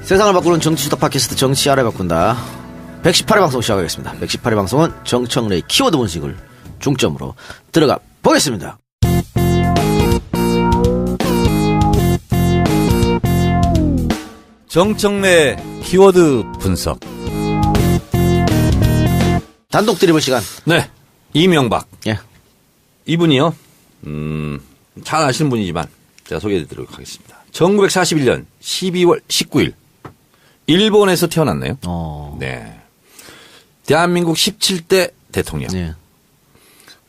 세상을 바꾸는 정치수다 팟캐스트 정치알을 바꾼다. 118회 방송 시작하겠습니다. 118회 방송은 정청래의 키워드 분석을 중점으로 들어가 보겠습니다. 정청래 키워드 분석. 단독 드리블 시간. 네, 이명박. 예. 이분이요. 잘 아시는 분이지만 제가 소개해드리도록 하겠습니다. 1941년 12월 19일 일본에서 태어났네요. 네. 대한민국 17대 대통령. 네.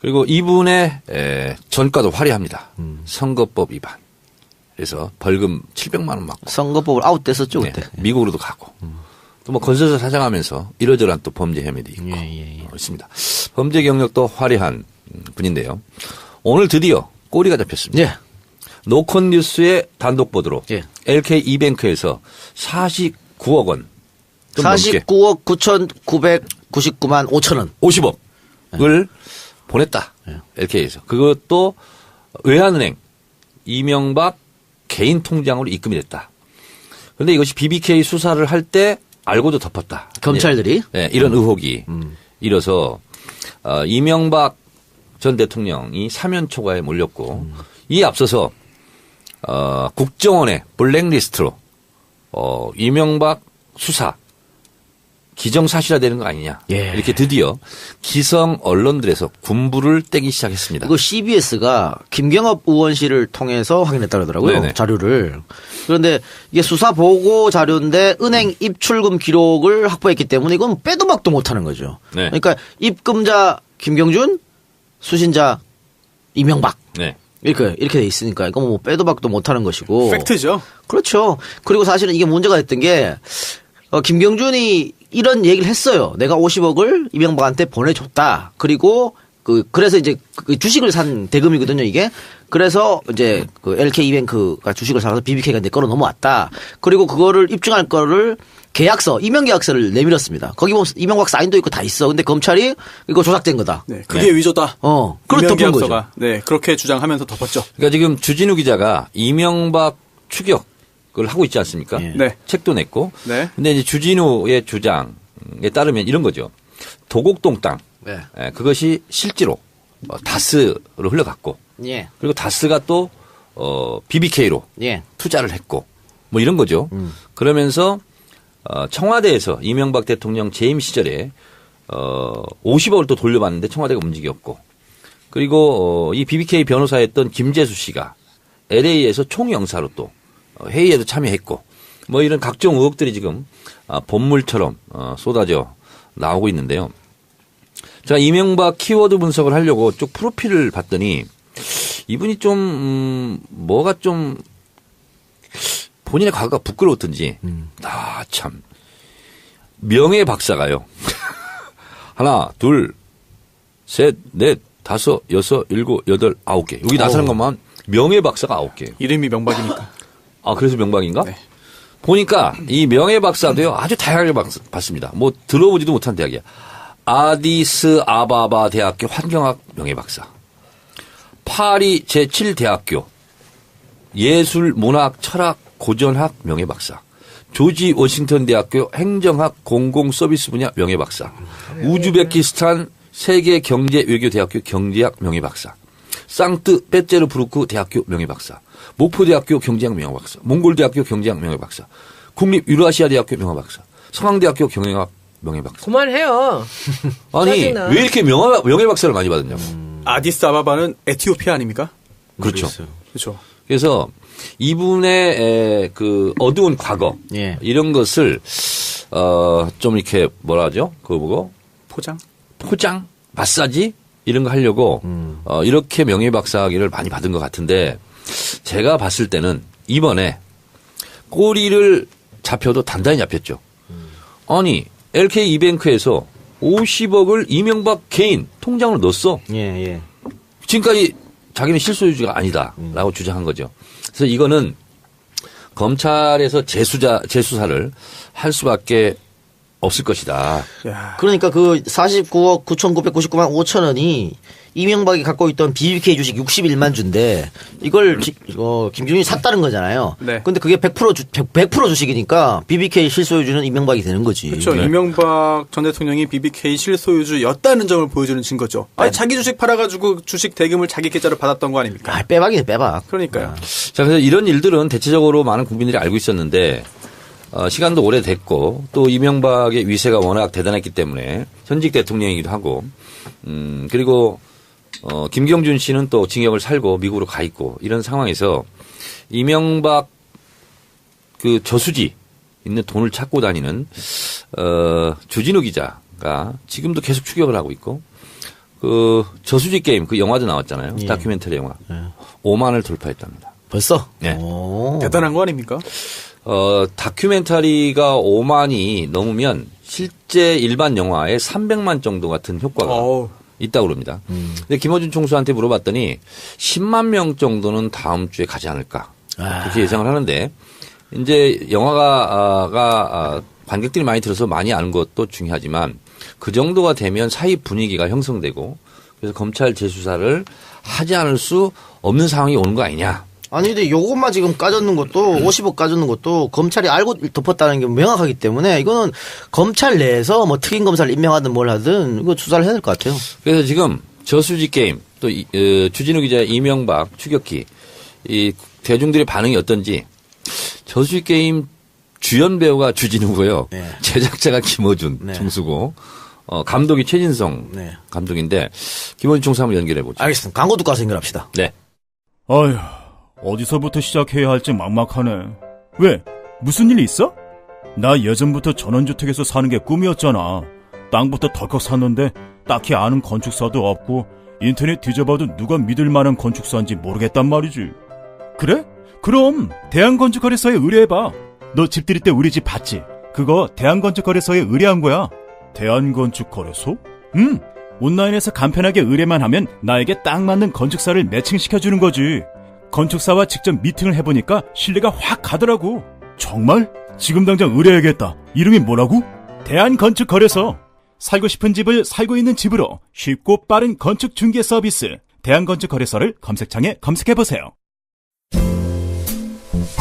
그리고 이분의 전과도 화려합니다. 선거법 위반. 그래서 벌금 700만 원 맞고. 선거법을 아웃됐었죠 네, 그때. 미국으로도 가고. 또 뭐 건설사 사장하면서 이러저러한 또 범죄 혐의도 있고 있습니다. 범죄 경력도 화려한 분인데요. 오늘 드디어 꼬리가 잡혔습니다. 예. 노컷 뉴스의 단독 보도로 예. LK 이뱅크에서 49억 원, 좀 49억 9,999만 5천 원. 50억을 보냈다. 예. LK에서. 그것도 외환은행 이명박 개인 통장으로 입금이 됐다. 그런데 이것이 BBK 수사를 할 때 알고도 덮었다. 검찰들이. 네, 이런 의혹이 일어서 이명박 전 대통령이 사면 초과에 몰렸고 이 앞서서 국정원의 블랙리스트로 이명박 수사 기정사실화 되는 거 아니냐. 예. 이렇게 드디어 기성 언론들에서 군부를 떼기 시작했습니다. 이거 CBS가 김경업 의원실을 통해서 확인했다 그러더라고요. 네네. 자료를. 그런데 이게 수사 보고 자료인데 은행 입출금 기록을 확보했기 때문에 이건 빼도 박도 못하는 거죠. 네. 그러니까 입금자 김경준, 수신자 이명박. 네. 이렇게 돼 있으니까 이건 뭐 빼도 박도 못하는 것이고. 팩트죠. 그렇죠. 그리고 사실은 이게 문제가 됐던 게 김경준이 이런 얘기를 했어요. 내가 50억을 이명박한테 보내줬다. 그리고 그래서 이제 그 주식을 산 대금이거든요, 이게. 그래서 이제 그 LK이뱅크가 주식을 사서 BBK가 내 거로 넘어왔다. 그리고 그거를 입증할 거를 계약서, 임명계약서를 내밀었습니다. 거기 보면 이명박 사인도 있고 다 있어. 근데 검찰이 이거 조작된 거다. 네, 그게 위조다. 그걸 덮은 거죠. 임명계약서가. 네, 그렇게 주장하면서 덮었죠. 그러니까 지금 주진우 기자가 이명박 추격을 하고 있지 않습니까? 예. 네. 책도 냈고. 네. 근데 이제 주진우의 주장에 따르면 이런 거죠. 도곡동 땅. 네. 그것이 실제로 다스로 흘러갔고. 예. 그리고 다스가 또 BBK로 예. 투자를 했고 뭐 이런 거죠. 그러면서 청와대에서 이명박 대통령 재임 시절에 50억을 또 돌려받는데 청와대가 움직였고 그리고 이 BBK 변호사였던 김재수 씨가 LA에서 총영사로 또 회의에도 참여했고 뭐 이런 각종 의혹들이 지금 본물처럼 쏟아져 나오고 있는데요. 자, 이명박 키워드 분석을 하려고 쭉 프로필을 봤더니 이분이 좀 뭐가 좀 본인의 과거가 부끄러웠던지 참 명예 박사가요. 하나, 둘, 셋, 넷, 다섯, 여섯, 일곱, 여덟, 아홉 개. 여기 나서는 것만 명예 박사가 9개. 이름이 명박이니까. 그래서 명박인가? 네. 보니까 이 명예 박사도요 아주 다양하게 봤습니다. 뭐 들어보지도 못한 대학이야. 아디스 아바바 대학교 환경학 명예 박사. 파리 제7대학교 예술 문학 철학 고전학 명예 박사. 조지 워싱턴 대학교 행정학 공공 서비스 분야 명예 박사. 우즈베키스탄 세계 경제 외교 대학교 경제학 명예 박사. 상트 페테르부르크 대학교 명예 박사. 목포대학교 경제학 명예 박사. 몽골대학교 경제학 명예 박사. 국립 유라시아 대학교 명예 박사. 성황대학교 경영학 명예 박사. 그만해요. 아니 짜증나. 왜 이렇게 명예 박사를 많이 받았냐고. 아디스아바바는 에티오피아 아닙니까? 그렇죠. 그렇죠. 그래서 이분의 그 어두운 과거 예. 이런 것을 좀 이렇게 뭐라 하죠? 그거 보고 포장 마사지 이런 거 하려고 이렇게 명예 박사학위를 많이 받은 것 같은데 제가 봤을 때는 이번에 꼬리를 잡혀도 단단히 잡혔죠. 아니 LK 이뱅크에서 50억을 이명박 개인 통장으로 넣었어. 예. 지금까지 자기는 실소유주가 아니다라고 주장한 거죠. 그래서 이거는 검찰에서 재수사를 할 수밖에 없을 것이다. 야. 그러니까 그 49억 9,999만 5천 원이 이명박이 갖고 있던 BBK 주식 61만 주인데 이걸 김준이 샀다는 거잖아요. 네. 근데 그게 100% 주식이니까 BBK 실소유주는 이명박이 되는 거지. 그렇죠. 네. 이명박 전 대통령이 BBK 실소유주였다는 점을 보여주는 증거죠. 아니, 자기 주식 팔아가지고 주식 대금을 자기 계좌로 받았던 거 아닙니까? 아, 빼박이네, 빼박. 그러니까요. 자, 그래서 이런 일들은 대체적으로 많은 국민들이 알고 있었는데 시간도 오래됐고 또 이명박의 위세가 워낙 대단했기 때문에 현직 대통령이기도 하고 그리고 김경준 씨는 또 징역을 살고 미국으로 가 있고 이런 상황에서 이명박 그 저수지 있는 돈을 찾고 다니는 주진우 기자가 지금도 계속 추격을 하고 있고 그 저수지 게임 그 영화도 나왔잖아요. 예. 다큐멘터리 영화. 5만을 돌파했답니다. 벌써? 네. 오. 대단한 거 아닙니까? 다큐멘터리가 5만이 넘으면 실제 일반 영화의 300만 정도 같은 효과가 어우. 있다고 그럽니다. 근데 김어준 총수한테 물어봤더니 10만 명 정도는 다음 주에 가지 않을까. 그렇게 예상을 하는데 이제 영화가 관객들이 많이 들어서 많이 아는 것도 중요하지만 그 정도가 되면 사회 분위기가 형성되고 그래서 검찰 재수사를 하지 않을 수 없는 상황이 오는 거 아니냐. 아니 근데 요것만 지금 까졌는 것도 50억 까졌는 것도 검찰이 알고 덮었다는 게 명확하기 때문에 이거는 검찰 내에서 뭐 특임 검사를 임명하든 뭘 하든 이거 수사를 해야 될 것 같아요. 그래서 지금 저수지 게임 또 주진우 기자의 이명박 추격기 이 대중들의 반응이 어떤지 저수지 게임 주연 배우가 주진우고요. 네. 제작자가 김어준 네. 총수고 감독이 최진성 네. 감독인데 김어준 총수 한번 연결해 보죠. 알겠습니다. 광고 듣고 와서 연결합시다. 네. 어휴, 어디서부터 시작해야 할지 막막하네. 왜? 무슨 일 있어? 나 예전부터 전원주택에서 사는 게 꿈이었잖아. 땅부터 덜컥 샀는데 딱히 아는 건축사도 없고 인터넷 뒤져봐도 누가 믿을 만한 건축사인지 모르겠단 말이지. 그래? 그럼 대한건축거래소에 의뢰해봐. 너 집 들일 때 우리 집 봤지? 그거 대한건축거래소에 의뢰한 거야. 대한건축거래소? 온라인에서 간편하게 의뢰만 하면 나에게 딱 맞는 건축사를 매칭시켜주는 거지. 건축사와 직접 미팅을 해보니까 신뢰가 확 가더라고. 정말? 지금 당장 의뢰해야겠다. 이름이 뭐라고? 대한건축거래소. 살고 싶은 집을 살고 있는 집으로 쉽고 빠른 건축 중개 서비스. 대한건축거래소를 검색창에 검색해보세요.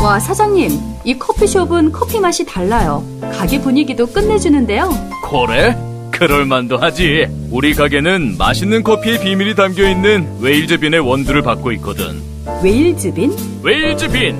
와, 사장님, 이 커피숍은 커피 맛이 달라요. 가게 분위기도 끝내주는데요. 그래? 그럴만도 하지. 우리 가게는 맛있는 커피의 비밀이 담겨있는 웨일즈빈의 원두를 받고 있거든. 웨일즈빈? 웨일즈빈!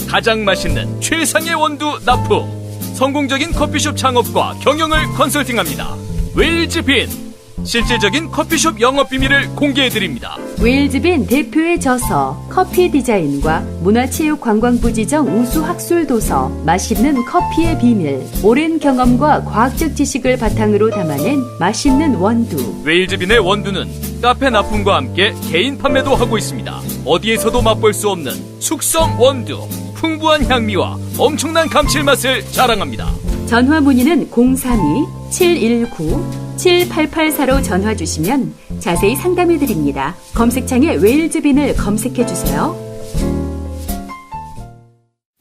가장 맛있는 최상의 원두 납품. 성공적인 커피숍 창업과 경영을 컨설팅합니다. 웨일즈빈! 실질적인 커피숍 영업 비밀을 공개해드립니다. 웨일즈빈 대표의 저서, 커피 디자인과 문화체육관광부 지정 우수 학술 도서, 맛있는 커피의 비밀, 오랜 경험과 과학적 지식을 바탕으로 담아낸 맛있는 원두. 웨일즈빈의 원두는 카페 납품과 함께 개인 판매도 하고 있습니다. 어디에서도 맛볼 수 없는 숙성 원두, 풍부한 향미와 엄청난 감칠맛을 자랑합니다. 전화 문의는 032-719-7884로 전화 주시면 자세히 상담해 드립니다. 검색창에 웨일즈빈을 검색해 주세요.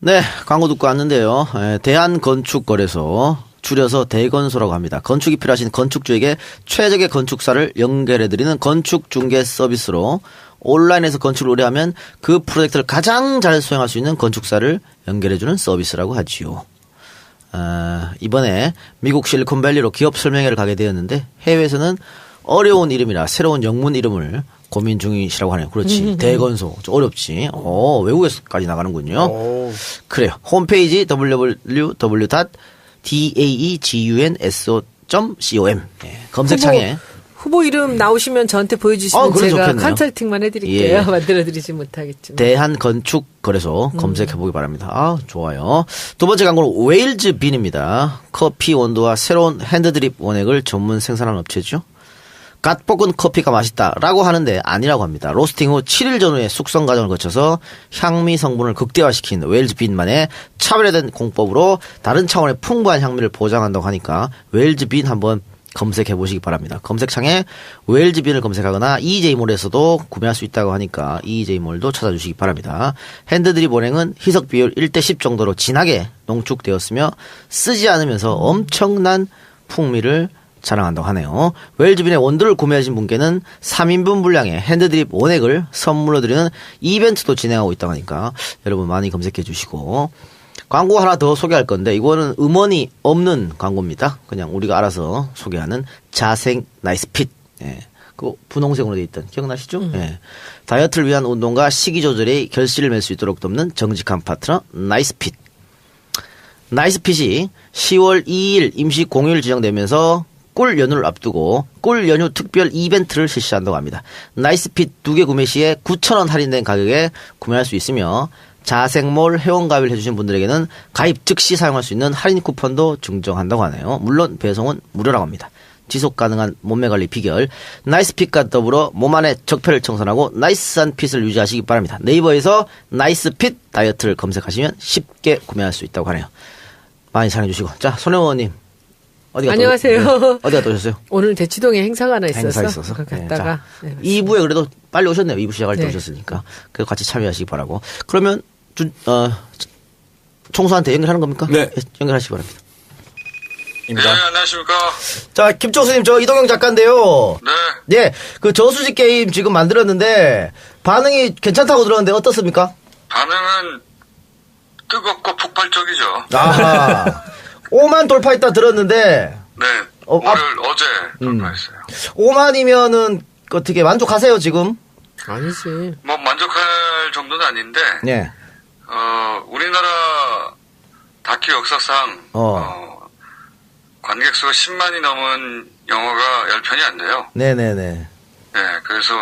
네, 광고 듣고 왔는데요. 대한건축거래소, 줄여서 대건소라고 합니다. 건축이 필요하신 건축주에게 최적의 건축사를 연결해드리는 건축중개 서비스로 온라인에서 건축을 의뢰하면 그 프로젝트를 가장 잘 수행할 수 있는 건축사를 연결해주는 서비스라고 하지요. 이번에 미국 실리콘밸리로 기업 설명회를 가게 되었는데 해외에서는 어려운 이름이라 새로운 영문 이름을 고민 중이시라고 하네요. 그렇지. 대건소. 좀 어렵지. 외국에서까지 나가는군요. 그래요. 홈페이지 www.daegunso.com 검색창에 후보 이름 나오시면 저한테 보여주시면 그럼 제가 좋겠네요. 컨설팅만 해드릴게요. 예. 만들어드리지 못하겠지만. 대한건축거래소 검색해보기 바랍니다. 좋아요. 두 번째 광고는 웨일즈빈입니다. 커피 원두와 새로운 핸드드립 원액을 전문 생산하는 업체죠. 갓 볶은 커피가 맛있다라고 하는데 아니라고 합니다. 로스팅 후 7일 전후의 숙성 과정을 거쳐서 향미 성분을 극대화시킨 웨일즈빈만의 차별화된 공법으로 다른 차원의 풍부한 향미를 보장한다고 하니까 웨일즈빈 한번 검색해 보시기 바랍니다. 검색창에 웰즈빈을 검색하거나 EJ몰에서도 구매할 수 있다고 하니까 EJ몰도 찾아주시기 바랍니다. 핸드드립 원액은 희석 비율 1:10 정도로 진하게 농축되었으며 쓰지 않으면서 엄청난 풍미를 자랑한다고 하네요. 웰즈빈의 원두를 구매하신 분께는 3인분 분량의 핸드드립 원액을 선물로 드리는 이벤트도 진행하고 있다고 하니까 여러분 많이 검색해 주시고, 광고 하나 더 소개할 건데 이거는 음원이 없는 광고입니다. 그냥 우리가 알아서 소개하는 자생 나이스핏. 예. 그 분홍색으로 되어 있던 기억나시죠? 예. 다이어트를 위한 운동과 식이 조절에 결실을 맺을 수 있도록 돕는 정직한 파트너 나이스핏. 나이스핏이 10월 2일 임시 공휴일 지정되면서 꿀 연휴를 앞두고 꿀 연휴 특별 이벤트를 실시한다고 합니다. 나이스핏 2개 구매 시에 9,000원 할인된 가격에 구매할 수 있으며 자생몰 회원가입을 해주신 분들에게는 가입 즉시 사용할 수 있는 할인 쿠폰도 증정한다고 하네요. 물론 배송은 무료라고 합니다. 지속 가능한 몸매 관리 비결 나이스핏과 더불어 몸 안의 적폐를 청산하고 나이스한 핏을 유지하시기 바랍니다. 네이버에서 나이스핏 다이어트를 검색하시면 쉽게 구매할 수 있다고 하네요. 많이 사랑해 주시고. 자, 손혜원님 어디가 안녕하세요. 어디가 또 오셨어요? 오늘 대치동에 행사가 하나 있어서. 행사 있어서. 갔다가. 네, 네, 2부에 그래도 빨리 오셨네요. 2부 시작할 때 네. 오셨으니까. 그래서 같이 참여하시기 바라고. 그러면 총수한테 연결하는 겁니까? 네. 연결하시기 바랍니다. 네, 안녕하십니까. 자, 김총수님, 저 이동영 작가인데요. 네, 네, 그 저수지 게임 지금 만들었는데 반응이 괜찮다고 들었는데 어떻습니까? 반응은 뜨겁고 폭발적이죠. 아하. 5만 돌파했다 들었는데 네, 어제 돌파했어요. 5만이면은 어떻게 만족하세요 지금? 아니지. 뭐 만족할 정도는 아닌데, 네. 우리나라 다큐 역사상 관객 수가 10만이 넘은 영화가 10편이 안 돼요. 네네네. 네, 그래서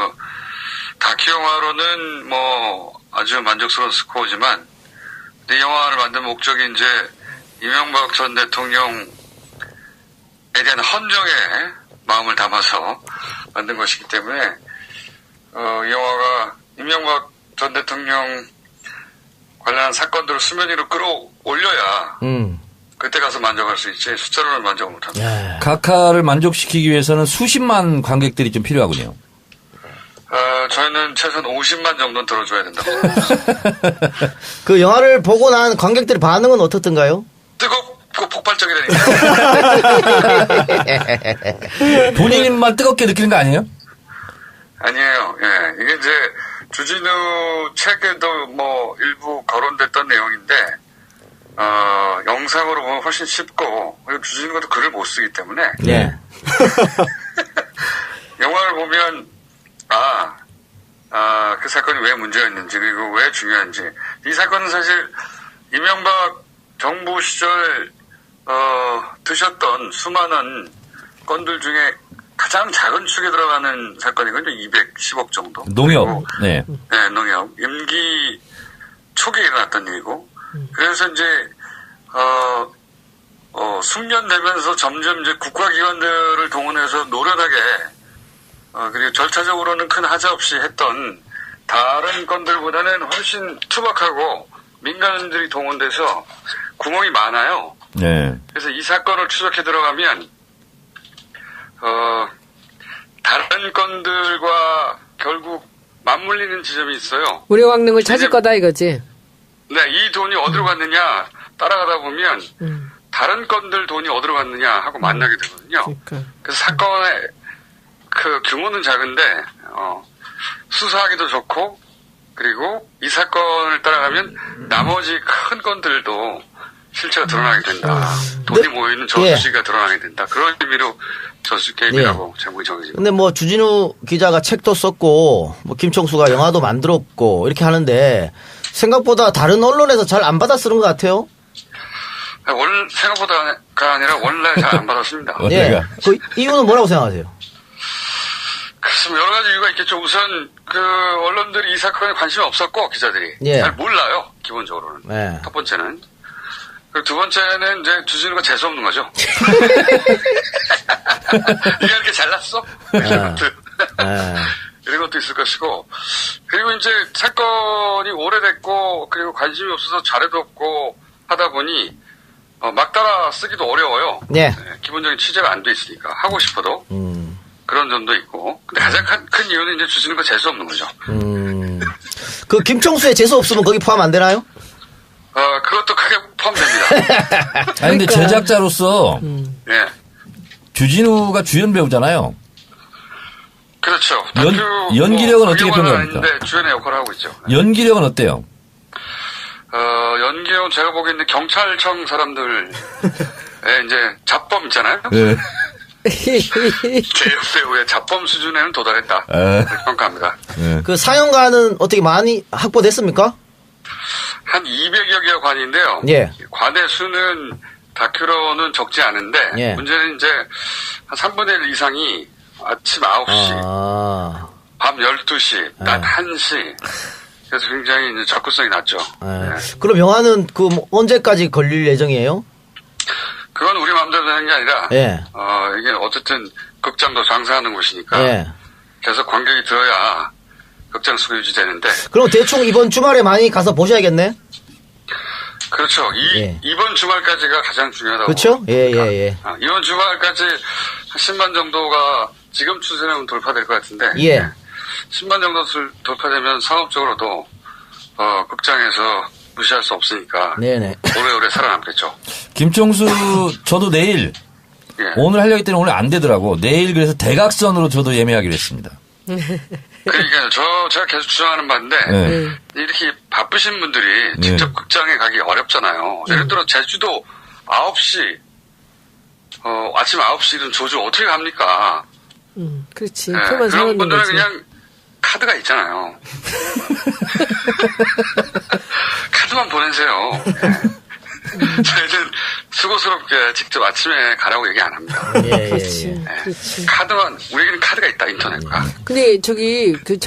다큐 영화로는 뭐 아주 만족스러운 스코어지만 이 영화를 만든 목적이 이제 이명박 전 대통령에 대한 헌정의 마음을 담아서 만든 것이기 때문에 이 영화가 이명박 전 대통령 관련한 사건들을 수면 위로 끌어올려야 그때 가서 만족할 수 있지 숫자로는 만족을 못합니다. 각하를 만족시키기 위해서는 수십만 관객들이 좀 필요하군요. 저희는 최소한 50만 정도는 들어줘야 된다고 생각합니다. 그 영화를 보고 난 관객들의 반응은 어떻던가요? 뜨겁고 폭발적이라니까. 본인만 뜨겁게 느끼는 거 아니에요? 아니에요. 예, 이게 이제 주진우 책에도 뭐 일부 거론됐던 내용인데 영상으로 보면 훨씬 쉽고 그리고 주진우가 또 글을 못 쓰기 때문에 네. 영화를 보면 그 사건이 왜 문제였는지 그리고 왜 중요한지. 이 사건은 사실 이명박 정부 시절 드셨던 수많은 건들 중에 가장 작은 축에 들어가는 사건이거든요. 210억 정도. 농협. 그리고, 네. 네, 농협. 임기 초기에 일어났던 일이고. 그래서 이제 숙련되면서 점점 이제 국가기관들을 동원해서 노련하게 그리고 절차적으로는 큰 하자 없이 했던 다른 건들보다는 훨씬 투박하고 민간인들이 동원돼서 구멍이 많아요. 네. 그래서 이 사건을 추적해 들어가면 다른 건들과 결국 맞물리는 지점이 있어요. 무료 강릉을 찾을 거다 이거지. 네, 이 돈이 어디로 갔느냐 따라가다 보면 다른 건들 돈이 어디로 갔느냐 하고 만나게 되거든요. 그러니까. 그래서 사건의 그 규모는 작은데 수사하기도 좋고 그리고 이 사건을 따라가면 나머지 큰 건들도 실체가 드러나게 된다. 돈이 모이는 저수지가 드러나게 된다. 그런 의미로 저수지 게임이라고 제목이 정해집니다. 근데 뭐 주진우 기자가 책도 썼고 뭐 김총수가 영화도 만들었고 이렇게 하는데 생각보다 다른 언론에서 잘 안 받아 쓰는 것 같아요. 원래 생각보다가 아니라 원래 잘 안 받았습니다. 예. 그 이유는 뭐라고 생각하세요? 글쎄 여러 가지 이유가 있겠죠. 우선 그 언론들이 이 사건에 관심이 없었고 기자들이 예. 잘 몰라요. 기본적으로는. 네. 첫 번째는. 그리고 두 번째는 이제 주진우가 재수 없는 거죠. 네가 이렇게 잘났어? 이런 것도 이런 것도 있을 것이고 그리고 이제 사건이 오래됐고 그리고 관심이 없어서 자료도 없고 하다 보니 막 따라 쓰기도 어려워요. 네. 기본적인 취재가 안 돼 있으니까 하고 싶어도 그런 점도 있고. 근데 가장 큰 이유는 이제 주진우가 재수 없는 거죠. 그 김총수의 재수 없으면 거기 포함 안 되나요? 그것도 크게 포함됩니다. 아니 근데 제작자로서 예. 주진우가 주연 배우잖아요. 그렇죠. 연기력은 어떻게 평가합니까? 아닌데 주연의 역할을 하고 있죠. 연기력은 어때요? 연기력은 제가 보기에는 경찰청 사람들의 이제 잡범 있잖아요. 네. 대역 배우의 잡범 수준에는 도달했다. 그렇게 평가합니다. 네. 그 상영관은 어떻게 많이 확보됐습니까? 한 200여 개의 관인데요. 예. 관의 수는 다큐로는 적지 않은데 예. 문제는 이제 한 3분의 1 이상이 아침 9시, 밤 12시, 낮 1시. 그래서 굉장히 이제 접근성이 낮죠. 네. 그럼 영화는 뭐 언제까지 걸릴 예정이에요? 그건 우리 마음대로 되는 게 아니라, 예. 이게 어쨌든 극장도 장사하는 곳이니까, 예. 계속 관객이 들어야 극장 수가 유지되는데. 그럼 대충 이번 주말에 많이 가서 보셔야겠네? 그렇죠. 이번 주말까지가 가장 중요하다고. 그렇죠? 예. 이번 주말까지 한 10만 정도가 지금 추세는 돌파될 것 같은데. 예. 10만 정도 돌파되면 상업적으로도, 극장에서 무시할 수 없으니까. 네네. 오래오래 살아남겠죠. 김총수 저도 내일 예. 오늘 하려고 했더니 오늘 안 되더라고. 내일 그래서 대각선으로 저도 예매하기로 했습니다. 그러니까요. 제가 계속 주장하는 바인데, 네. 이렇게 바쁘신 분들이 직접 극장에 가기 어렵잖아요. 예를 들어, 제주도 9시, 아침 9시 이런 조주 어떻게 갑니까? 그렇지. 네, 표만 그런 사놓는 분들은 거지. 그냥 카드가 있잖아요. 카드만 보내세요. 저희는 수고스럽게 직접 아침에 가라고 얘기 안 합니다. 그렇지. 그렇지. 카드만, 우리에게는 카드가 있다, 인터넷과. 근데 정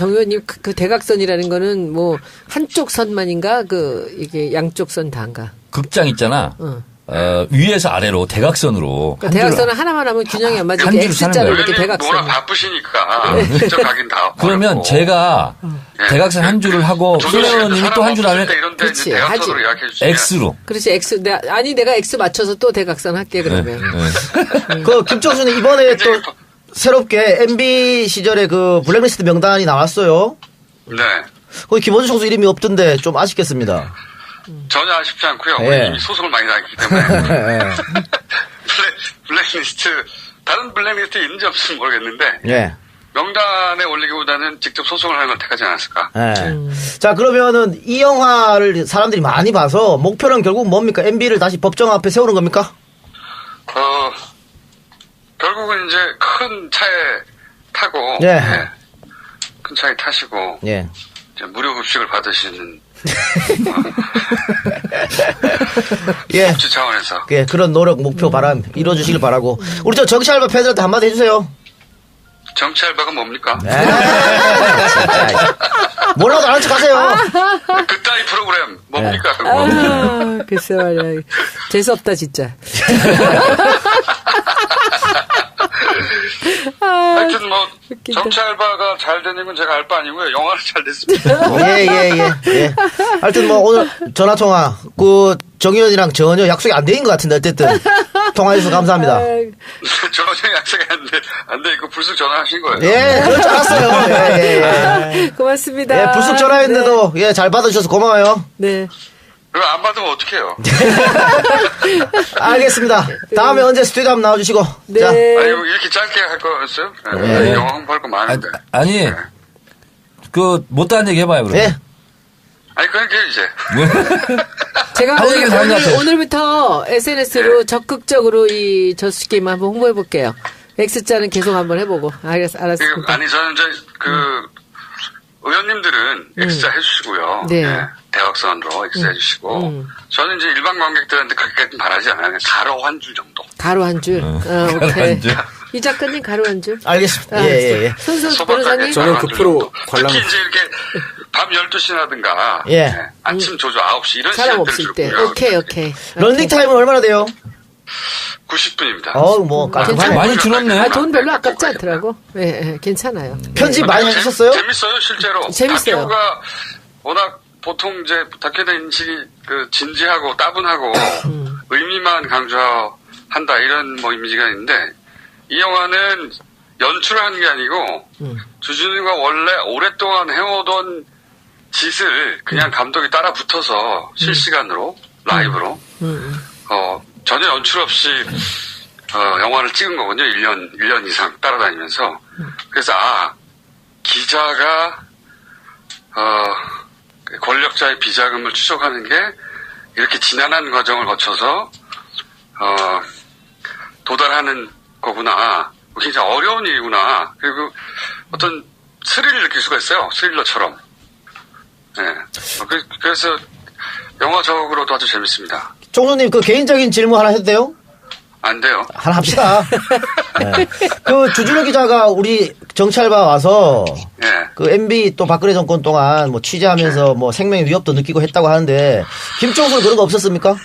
의원님 그 대각선이라는 거는 뭐 한쪽 선만인가 이게 양쪽 선 다인가? 극장 있잖아. 위에서 아래로 대각선으로. 그러니까 대각선은 하나만 하면 균형이 안 맞지. 한 이렇게 줄 사는 X자로 거예요. 이렇게 뭐라 대각선. 바쁘시니까 직접 가긴 다 그러면 어렵고. 제가 대각선 한 줄을 하고 조선 시대 손혜원님이 또 한 줄 하면 이런데 그렇지, 대각선으로 하지. 예약해 주시면 X로. 그렇지. 내가 X 맞춰서 또 대각선 할게 그러면. 그 김총수는 이번에 또 새롭게 MB 시절에 그 블랙리스트 명단이 나왔어요. 네. 거기 김원준 총수 이름이 없던데 좀 아쉽겠습니다. 전혀 아쉽지 않고요. 예. 우리 이미 소송을 많이 당했기 때문에 블랙리스트 다른 블랙리스트 있는지 없을지 모르겠는데 예. 명단에 올리기보다는 직접 소송을 하는 걸 택하지 않았을까. 자, 그러면은 이 영화를 사람들이 많이 봐서 목표는 결국 뭡니까? MB를 다시 법정 앞에 세우는 겁니까? 결국은 이제 큰 차에 타고 예. 큰 차에 타시고 예. 이제 무료 급식을 받으시는 예. 복지 차원에서 예, 그런 노력, 목표, 바람 이루어주시길 바라고. 우리 저 정치알바 팬들한테 한마디 해주세요. 정치 알바가 뭡니까? 진짜. 뭐라도 아는 척 하세요. 그따위 프로그램 뭡니까? 그거? 아, 글쎄 말이야. 재수없다 진짜. 하여튼 뭐 웃긴다. 정치 알바가 잘 되는 건 제가 알 바 아니고요. 영화는 잘 됐습니다. 예. 하여튼 뭐 오늘 전화통화, 정 의원이랑 전혀 약속이 안 돼 있는 것 같은데 어쨌든 통화해주셔서 감사합니다. 전혀 약속이 안 돼 있고 불쑥 전화하신 거예요. 예, 그럴 줄 알았어요. 예. 고맙습니다. 예, 불쑥 전화했는데도 예, 잘 받아주셔서 고마워요. 네. 그럼 안 받으면 어떡해요? 알겠습니다. 다음에 언제 스튜디오 한번 나와주시고. 네. 자, 아니, 이렇게 짧게 할 거였어요? 네. 영화 홍보할 거 많은데. 아니 못다한 얘기 해봐요 그럼. 예. 아니, 그러니까 이제. 제가 할 얘기는 다른 것 같아요. 오늘부터 SNS로 적극적으로 이 저수게임 한번 홍보해 볼게요. X자는 계속 한번 해보고. 알았습니다. 아니, 저는 이제 의원님들은 X자 해주시고요. 네. 대각선으로 X 해주시고. 저는 이제 일반 관객들한테 그렇게 바라지 않아요. 가로 한 줄 정도. 가로 한 줄. 오케이. 한 줄. 이 작가님 가로 한 줄. 알겠습니다. 예. 손수 소박하게 변호사님. 저는 가로 한 9% 줄 정도. 관람- 특히 이제 이렇게 밤 12시라든가. 예. 아침 조조 9시 이런 사람 시간대를 없을 때. 주고요. 오케이. 런닝타임은 얼마나 돼요? 90분입니다. 뭐, 깔끔하네. 괜찮아요. 많이 줄었네. 돈 별로 아깝지 않더라고. 예, 괜찮아요. 편집 많이 하셨어요? 재밌어요, 실제로. 재밌어요. 다큐가 워낙 보통 이제 다큐의 인식이 진지하고 따분하고 의미만 강조한다 이런 뭐 이미지가 있는데 이 영화는 연출을 하는 게 아니고 주준우가 원래 오랫동안 해오던 짓을 그냥 감독이 따라 붙어서 실시간으로 라이브로 전혀 연출 없이 영화를 찍은 거군요. 1년 이상 따라다니면서. 그래서 기자가 권력자의 비자금을 추적하는 게 이렇게 지난한 과정을 거쳐서 도달하는 거구나. 굉장히 어려운 일이구나. 그리고 어떤 스릴을 느낄 수가 있어요. 스릴러처럼. 네. 그래서 영화적으로도 아주 재밌습니다. 총수님 그 개인적인 질문 하나 해도 돼요? 안 돼요. 하나 합시다. 네. 그 주준우 기자가 우리 정찰봐 와서 네. 그 MB 또 박근혜 정권 동안 뭐 취재하면서 뭐 생명의 위협도 느끼고 했다고 하는데 김총수 그런 거 없었습니까?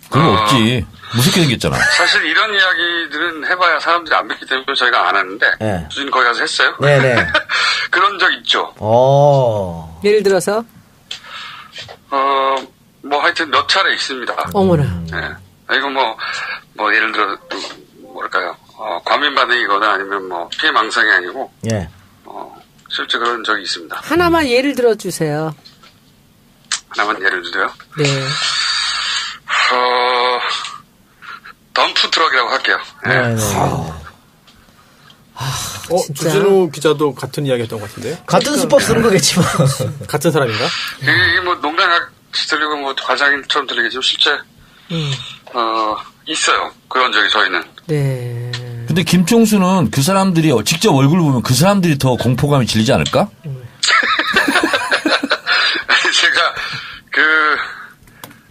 그런 거 없지. 무섭게 생겼잖아. 사실 이런 이야기들은 해봐야 사람들이 안 믿기 때문에 저희가 안 하는데 네. 주진 거기 가서 했어요. 네네. 그런 적 있죠. 예를 들어서 뭐 하여튼 몇 차례 있습니다. 어머나. 네. 이거 뭐 예를 들어 뭐랄까요 과민 반응이거나 아니면 뭐 피해 망상이 아니고 예. 실제 그런 적이 있습니다. 하나만 예를 들어주세요. 하나만 예를 들어요. 네. 덤프 트럭이라고 할게요. 네네. 진짜? 주진우 기자도 같은 이야기 했던 것 같은데요? 같은 수법 쓰는 거겠지만. 같은 사람인가? 이게 뭐 농담같이 들리고 뭐 과장님처럼 들리겠지만 실제 있어요. 그런 적이 저희는. 네. 근데 김총수는 그 사람들이 직접 얼굴 보면 그 사람들이 더 공포감이 질리지 않을까? 제가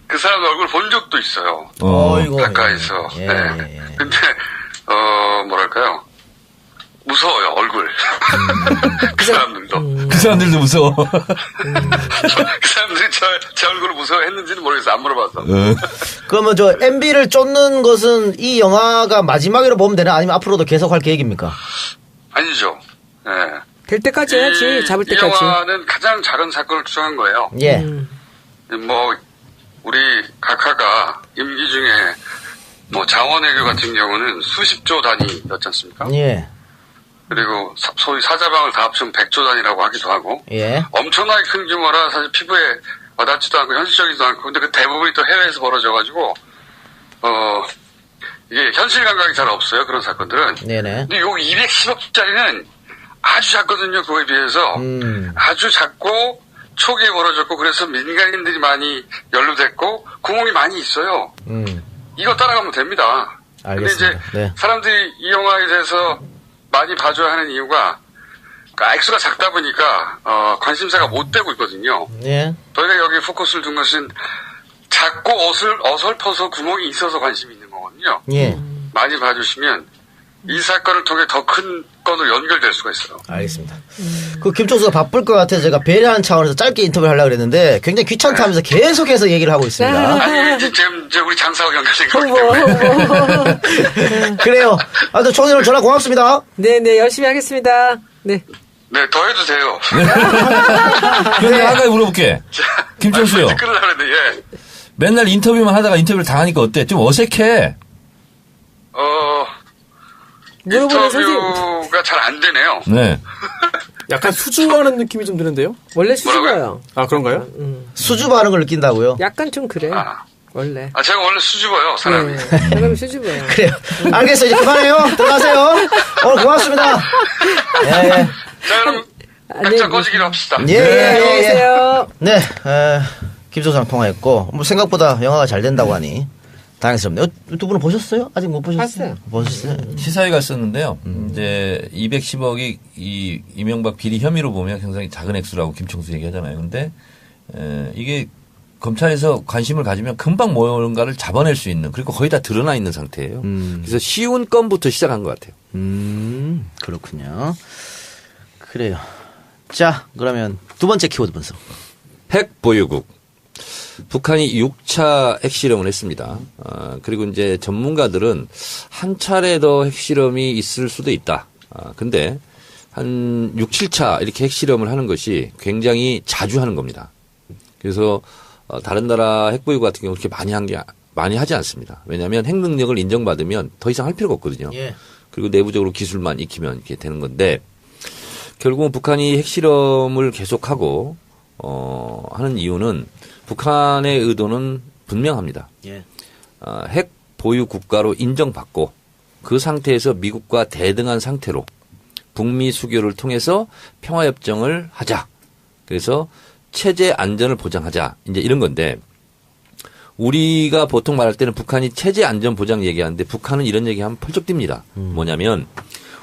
그 사람 얼굴 본 적도 있어요. 어이구. 가까이서. 예, 네. 예. 근데 뭐랄까요? 무서워요 얼굴. 그 사람들도. 그 사람들도 무서워. 그 사람들이 제 얼굴을 무서워했는지는 모르겠어요. 안 물어봐서. 그러면 저 MB를 쫓는 것은 이 영화가 마지막으로 보면 되나 아니면 앞으로도 계속 할 계획입니까? 아니죠. 네. 될 때까지 해야지. 잡을 이 때까지. 영화는 가장 작은 사건을 추정한 거예요. 예. 뭐 우리 각하가 임기 중에 뭐 자원외교 같은 경우는 수십조 단위였지 않습니까? 예. 그리고 소위 사자방을 다 합치면 100조 단위라고 하기도 하고 예. 엄청나게 큰 규모라 사실 피부에 와닿지도 않고 현실적이지도 않고 근데 그 대부분이 또 해외에서 벌어져가지고 이게 현실 감각이 잘 없어요. 그런 사건들은. 네네. 근데 요 210억짜리는 아주 작거든요. 그거에 비해서. 아주 작고 초기에 벌어졌고 그래서 민간인들이 많이 연루됐고 구멍이 많이 있어요. 이거 따라가면 됩니다. 알겠습니다. 근데 이제 네. 사람들이 이 영화에 대해서 많이 봐줘야 하는 이유가 그러니까 액수가 작다 보니까 관심사가 못 되고 있거든요. 예. 저희가 여기 포커스를 둔 것은 작고 어설퍼서 구멍이 있어서 관심이 있는 거거든요. 예. 많이 봐주시면 이 사건을 통해 더 큰 건으로 연결될 수가 있어요. 알겠습니다. 그 김총수가 바쁠 것 같아서 제가 배려하는 차원에서 짧게 인터뷰를 하려고 그랬는데 굉장히 귀찮다 하면서 계속해서 얘기를 하고 있습니다. 아니 지금 이제 우리 장사와 연결된 거기 때문에. 그래요. 아무튼 총수 오늘 전화 고맙습니다. 네네, 열심히 하겠습니다. 네. 네, 더 해도 돼요. 그럼 내가 아까 물어볼게. 김총수요. 끌으려고 했는데, 예. 맨날 인터뷰만 하다가 인터뷰를 당하니까 어때? 좀 어색해. 물어보는 선생님. 인터뷰가 잘 안 되네요. 네. 약간 수줍어하는 느낌이 좀 드는데요? 원래 수줍어요. 아, 그런가요? 수줍어하는 걸 느낀다고요? 약간 좀 그래. 아. 원래. 제가 원래 수줍어요, 사람이. 네. 사람이 수줍어요. 그래요. 알겠어요. 이제 그만해요. 들어가세요. 오늘 고맙습니다. 예, 예. 자, 그럼 각자 꺼지기로 합시다. 예, 예, 예. 안녕하세요. 네, 김소장 통화했고, 뭐 생각보다 영화가 잘 된다고 하니 다행스럽네요. 두 분은 보셨어요? 아직 못 보셨어요? 봤어요. 보셨어요? 시사회 갔었는데요. 이제 210억이 이 이명박 비리 혐의로 보면 굉장히 작은 액수라고 김총수 얘기하잖아요. 근데 이게 검찰에서 관심을 가지면 금방 뭔가를 잡아낼 수 있는 그리고 거의 다 드러나 있는 상태예요. 그래서 쉬운 건부터 시작한 것 같아요. 그렇군요. 그래요. 자, 그러면 두 번째 키워드 분석. 핵 보유국. 북한이 6차 핵실험을 했습니다. 그리고 이제 전문가들은 한 차례 더 핵실험이 있을 수도 있다. 근데 한 6, 7차 이렇게 핵실험을 하는 것이 굉장히 자주 하는 겁니다. 그래서 다른 나라 핵보유국 같은 경우 그렇게 많이 한 게 많이 하지 않습니다. 왜냐하면 핵 능력을 인정받으면 더 이상 할 필요가 없거든요. 예. 그리고 내부적으로 기술만 익히면 이렇게 되는 건데 결국은 북한이 핵실험을 계속하고 하는 이유는 북한의 의도는 분명합니다. 예. 핵 보유 국가로 인정받고 그 상태에서 미국과 대등한 상태로 북미 수교를 통해서 평화협정을 하자. 그래서 체제 안전을 보장하자. 이제 이런 건데 우리가 보통 말할 때는 북한이 체제 안전 보장 얘기하는데 북한은 이런 얘기하면 펄쩍 뜁니다. 뭐냐면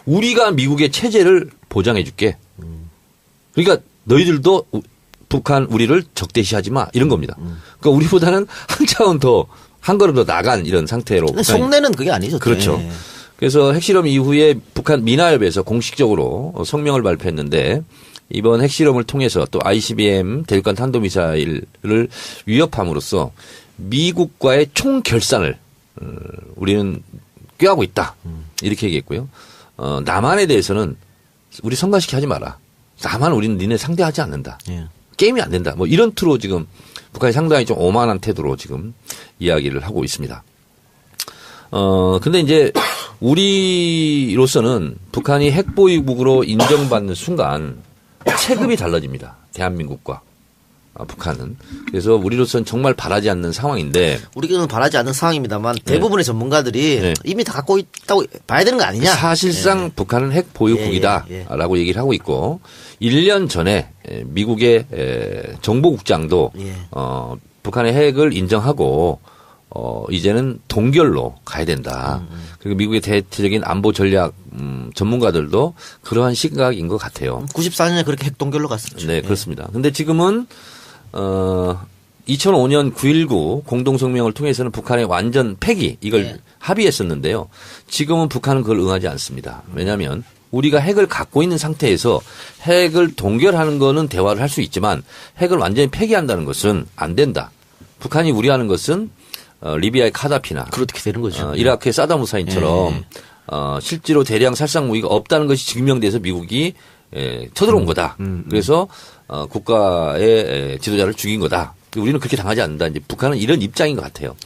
우리가 미국의 체제를 보장해 줄게. 그러니까 너희들도 북한 우리를 적대시하지 마. 이런 겁니다. 그러니까 우리보다는 한 차원 더 한 걸음 더 나간 이런 상태로. 근데 속내는 그게 아니죠. 그렇죠. 예. 그래서 핵실험 이후에 북한 미나협에서 공식적으로 성명을 발표했는데 이번 핵실험을 통해서 또 ICBM 대륙간 탄도미사일을 위협함으로써 미국과의 총결산을 우리는 꾀하고 있다. 이렇게 얘기했고요. 남한에 대해서는 우리 성가시키 하지 마라. 남한 우리는 니네 상대하지 않는다. 예. 게임이 안 된다. 뭐 이런 투로 지금 북한이 상당히 좀 오만한 태도로 지금 이야기를 하고 있습니다. 근데 이제 우리로서는 북한이 핵보유국으로 인정받는 순간 체급이 달라집니다. 대한민국과 북한은. 그래서 우리로서는 정말 바라지 않는 상황인데 우리는 바라지 않는 상황입니다만 대부분의 전문가들이 네. 이미 다 갖고 있다고 봐야 되는 거 아니냐. 사실상 북한은 핵 보유국이다라고 얘기를 하고 있고 1년 전에 미국의 정보국장도 예. 북한의 핵을 인정하고 이제는 동결로 가야 된다. 그리고 미국의 대체적인 안보 전략 전문가들도 그러한 시각인 것 같아요. 94년에 그렇게 핵동결로 갔었죠. 네, 그렇습니다. 근데 지금은 2005년 9.19 공동성명을 통해서는 북한의 완전 폐기 이걸 네. 합의했었는데요. 지금은 북한은 그걸 응하지 않습니다. 왜냐하면 우리가 핵을 갖고 있는 상태에서 핵을 동결하는 거는 대화를 할 수 있지만 핵을 완전히 폐기한다는 것은 안 된다. 북한이 우려하는 것은 리비아의 카다피나 그렇게 되는 거죠. 이라크의 사담 후사인처럼 실제로 대량 살상 무기가 없다는 것이 증명돼서 미국이 쳐들어온 거다. 그래서 국가의 지도자를 죽인 거다. 우리는 그렇게 당하지 않는다. 이제 북한은 이런 입장인 것 같아요.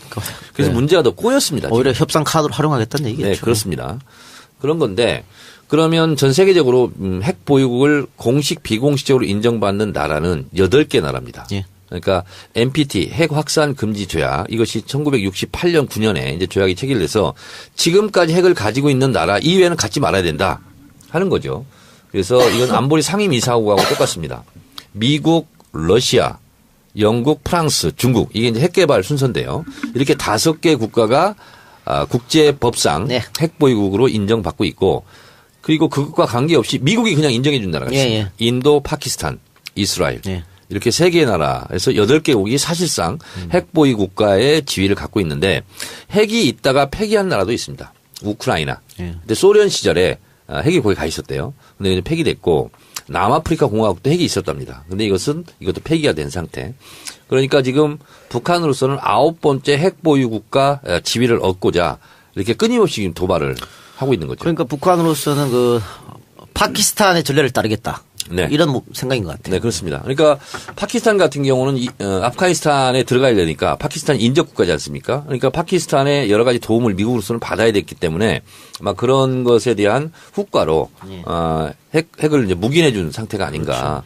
그래서 네. 문제가 더 꼬였습니다. 오히려 지금. 협상 카드로 활용하겠다는 얘기겠죠. 네, 그렇습니다. 그런 건데 그러면 전 세계적으로 핵 보유국을 공식 비공식적으로 인정받는 나라는 8개 나라입니다. 예. 그러니까 NPT 핵 확산 금지 조약 이것이 1968년 9년에 이제 조약이 체결돼서 지금까지 핵을 가지고 있는 나라 이외에는 갖지 말아야 된다 하는 거죠. 그래서 이건 안보리 상임이사국하고 똑같습니다. 미국, 러시아, 영국, 프랑스, 중국 이게 이제 핵 개발 순서인데요. 이렇게 5개 국가가 국제법상 네. 핵 보유국으로 인정받고 있고 그리고 그것과 관계없이 미국이 그냥 인정해 준 나라가 있습니다. 예. 인도, 파키스탄, 이스라엘. 예. 이렇게 3개의 나라에서 8개국이 사실상 핵보유 국가의 지위를 갖고 있는데 핵이 있다가 폐기한 나라도 있습니다. 우크라이나. 예. 근데 소련 시절에 핵이 거기 가 있었대요. 근데 이제 폐기됐고 남아프리카 공화국도 핵이 있었답니다. 근데 이것도 폐기가 된 상태. 그러니까 지금 북한으로서는 9번째 핵보유 국가 지위를 얻고자 이렇게 끊임없이 지금 도발을 하고 있는 거죠. 그러니까 북한으로서는 그 파키스탄의 전례를 따르겠다. 네. 이런 생각인 것 같아요. 네, 그렇습니다. 그러니까 파키스탄 같은 경우는 아프가니스탄에 들어가야 되니까 파키스탄 인접 국가지 않습니까? 그러니까 파키스탄의 여러 가지 도움을 미국으로서는 받아야 됐기 때문에 아마 그런 것에 대한 후과로 예. 핵을 이제 묵인해 준 상태가 아닌가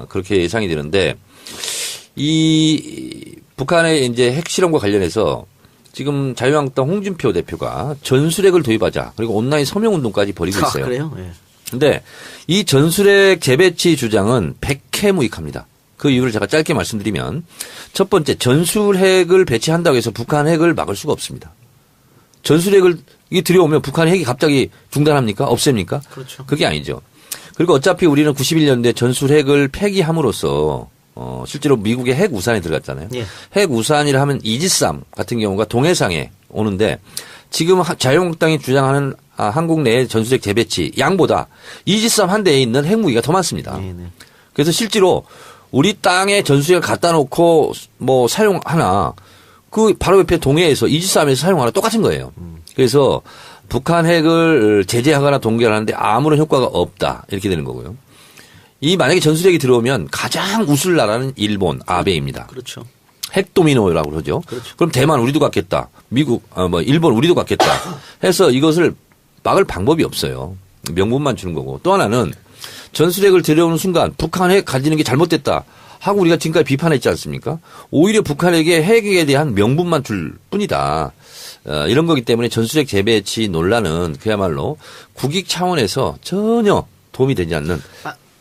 그렇게 예상이 되는데 이 북한의 이제 핵실험과 관련해서 지금 자유한국당 홍준표 대표가 전술핵을 도입하자 그리고 온라인 서명 운동까지 벌이고 있어요. 그래요? 예. 근데 이 전술핵 재배치 주장은 백해무익합니다. 그 이유를 제가 짧게 말씀드리면 첫 번째 전술핵을 배치한다고 해서 북한 핵을 막을 수가 없습니다. 전술핵을 이게 들여오면 북한 핵이 갑자기 중단합니까? 없앱니까? 그렇죠. 그게 아니죠. 그리고 어차피 우리는 91년대 전술핵을 폐기함으로써 실제로 미국의 핵 우산에 들어갔잖아요. 예. 핵 우산이라 하면 이지스함 같은 경우가 동해상에 오는데 지금 자유한국당이 주장하는 한국 내의 전술핵 재배치 양보다 이지스함 한 대에 있는 핵무기가 더 많습니다. 네. 그래서 실제로 우리 땅에 전술핵을 갖다 놓고 뭐 사용하나 그 바로 옆에 동해에서 이지스함에서 사용하나 똑같은 거예요. 그래서 북한 핵을 제재하거나 동결하는데 아무런 효과가 없다 이렇게 되는 거고요. 이 만약에 전술핵이 들어오면 가장 웃을 나라는 일본 아베입니다. 그렇죠. 핵도미노라고 그러죠. 그럼 대만 우리도 갖겠다. 미국, 일본 우리도 갖겠다. 해서 이것을 막을 방법이 없어요. 명분만 주는 거고. 또 하나는 전술핵을 들여오는 순간 북한 핵 가지는 게 잘못됐다 하고 우리가 지금까지 비판했지 않습니까? 오히려 북한에게 핵에 대한 명분만 줄 뿐이다. 이런 거기 때문에 전술핵 재배치 논란은 그야말로 국익 차원에서 전혀 도움이 되지 않는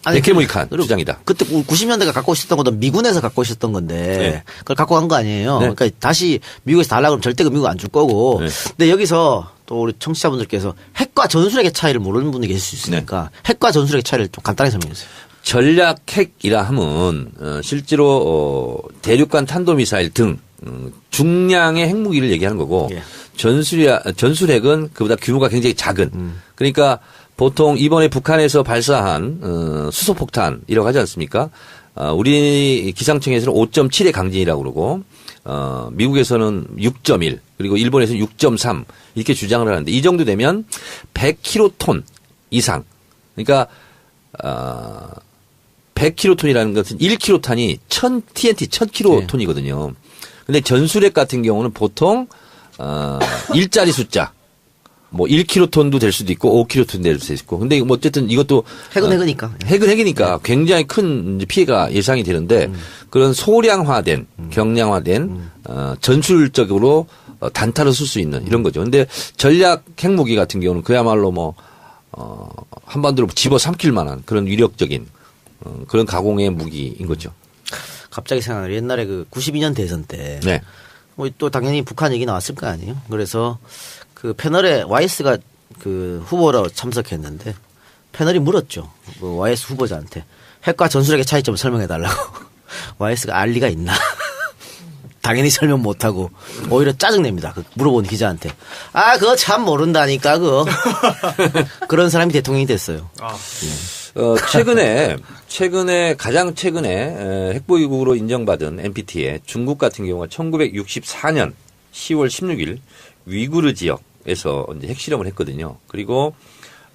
백해무익한 주장이다. 그때 90년대가 갖고 있었던 것도 미군에서 갖고 있었던 건데 네. 그걸 갖고 간 거 아니에요. 네. 그러니까 다시 미국에서 달라고 하면 절대 그 미국 안 줄 거고. 네. 근데 여기서 또 우리 청취자분들께서 핵과 전술핵의 차이를 모르는 분이 계실 수 있으니까 핵과 전술핵의 차이를 좀 간단히 설명해 주세요. 전략 핵이라 함은 실제로 대륙간 탄도미사일 등 중량의 핵무기를 얘기하는 거고 예. 전술핵은 그보다 규모가 굉장히 작은 그러니까 보통 이번에 북한에서 발사한 수소폭탄이라고 하지 않습니까? 우리 기상청에서는 5.7의 강진이라고 그러고 미국에서는 6.1 그리고 일본에서는 6.3 이렇게 주장을 하는데 이 정도 되면 100킬로톤 이상 그러니까 100킬로톤이라는 것은 1킬로톤이 TNT 1000킬로톤이거든요. 근데 전술핵 같은 경우는 보통 일자리 숫자 뭐 1킬로톤도 될 수도 있고 5킬로톤 될 수도 있고. 근데 뭐 어쨌든 이것도 핵은 핵이니까. 핵은 핵이니까 굉장히 큰 피해가 예상이 되는데 그런 소량화된 경량화된 전술적으로 단타를 쓸 수 있는 이런 거죠. 근데 전략 핵무기 같은 경우는 그야말로 뭐 한반도로 집어 삼킬 만한 그런 위력적인 그런 가공의 무기인 거죠. 갑자기 생각나요. 옛날에 그 92년 대선 때. 네. 뭐 또 당연히 북한 얘기 나왔을 거 아니에요. 그래서 그 패널에 YS가 그 후보로 참석했는데 패널이 물었죠. 그 YS 후보자한테 핵과 전술핵의 차이점을 설명해 달라고. YS가 알 리가 있나. 당연히 설명 못하고 오히려 짜증냅니다. 그 물어본 기자한테. 아, 그거 참 모른다니까, 그거. 그런 사람이 대통령이 됐어요. 최근에 가장 최근에 핵보유국으로 인정받은 NPT에 중국 같은 경우가 1964년 10월 16일 위구르 지역에서 이제 핵실험을 했거든요. 그리고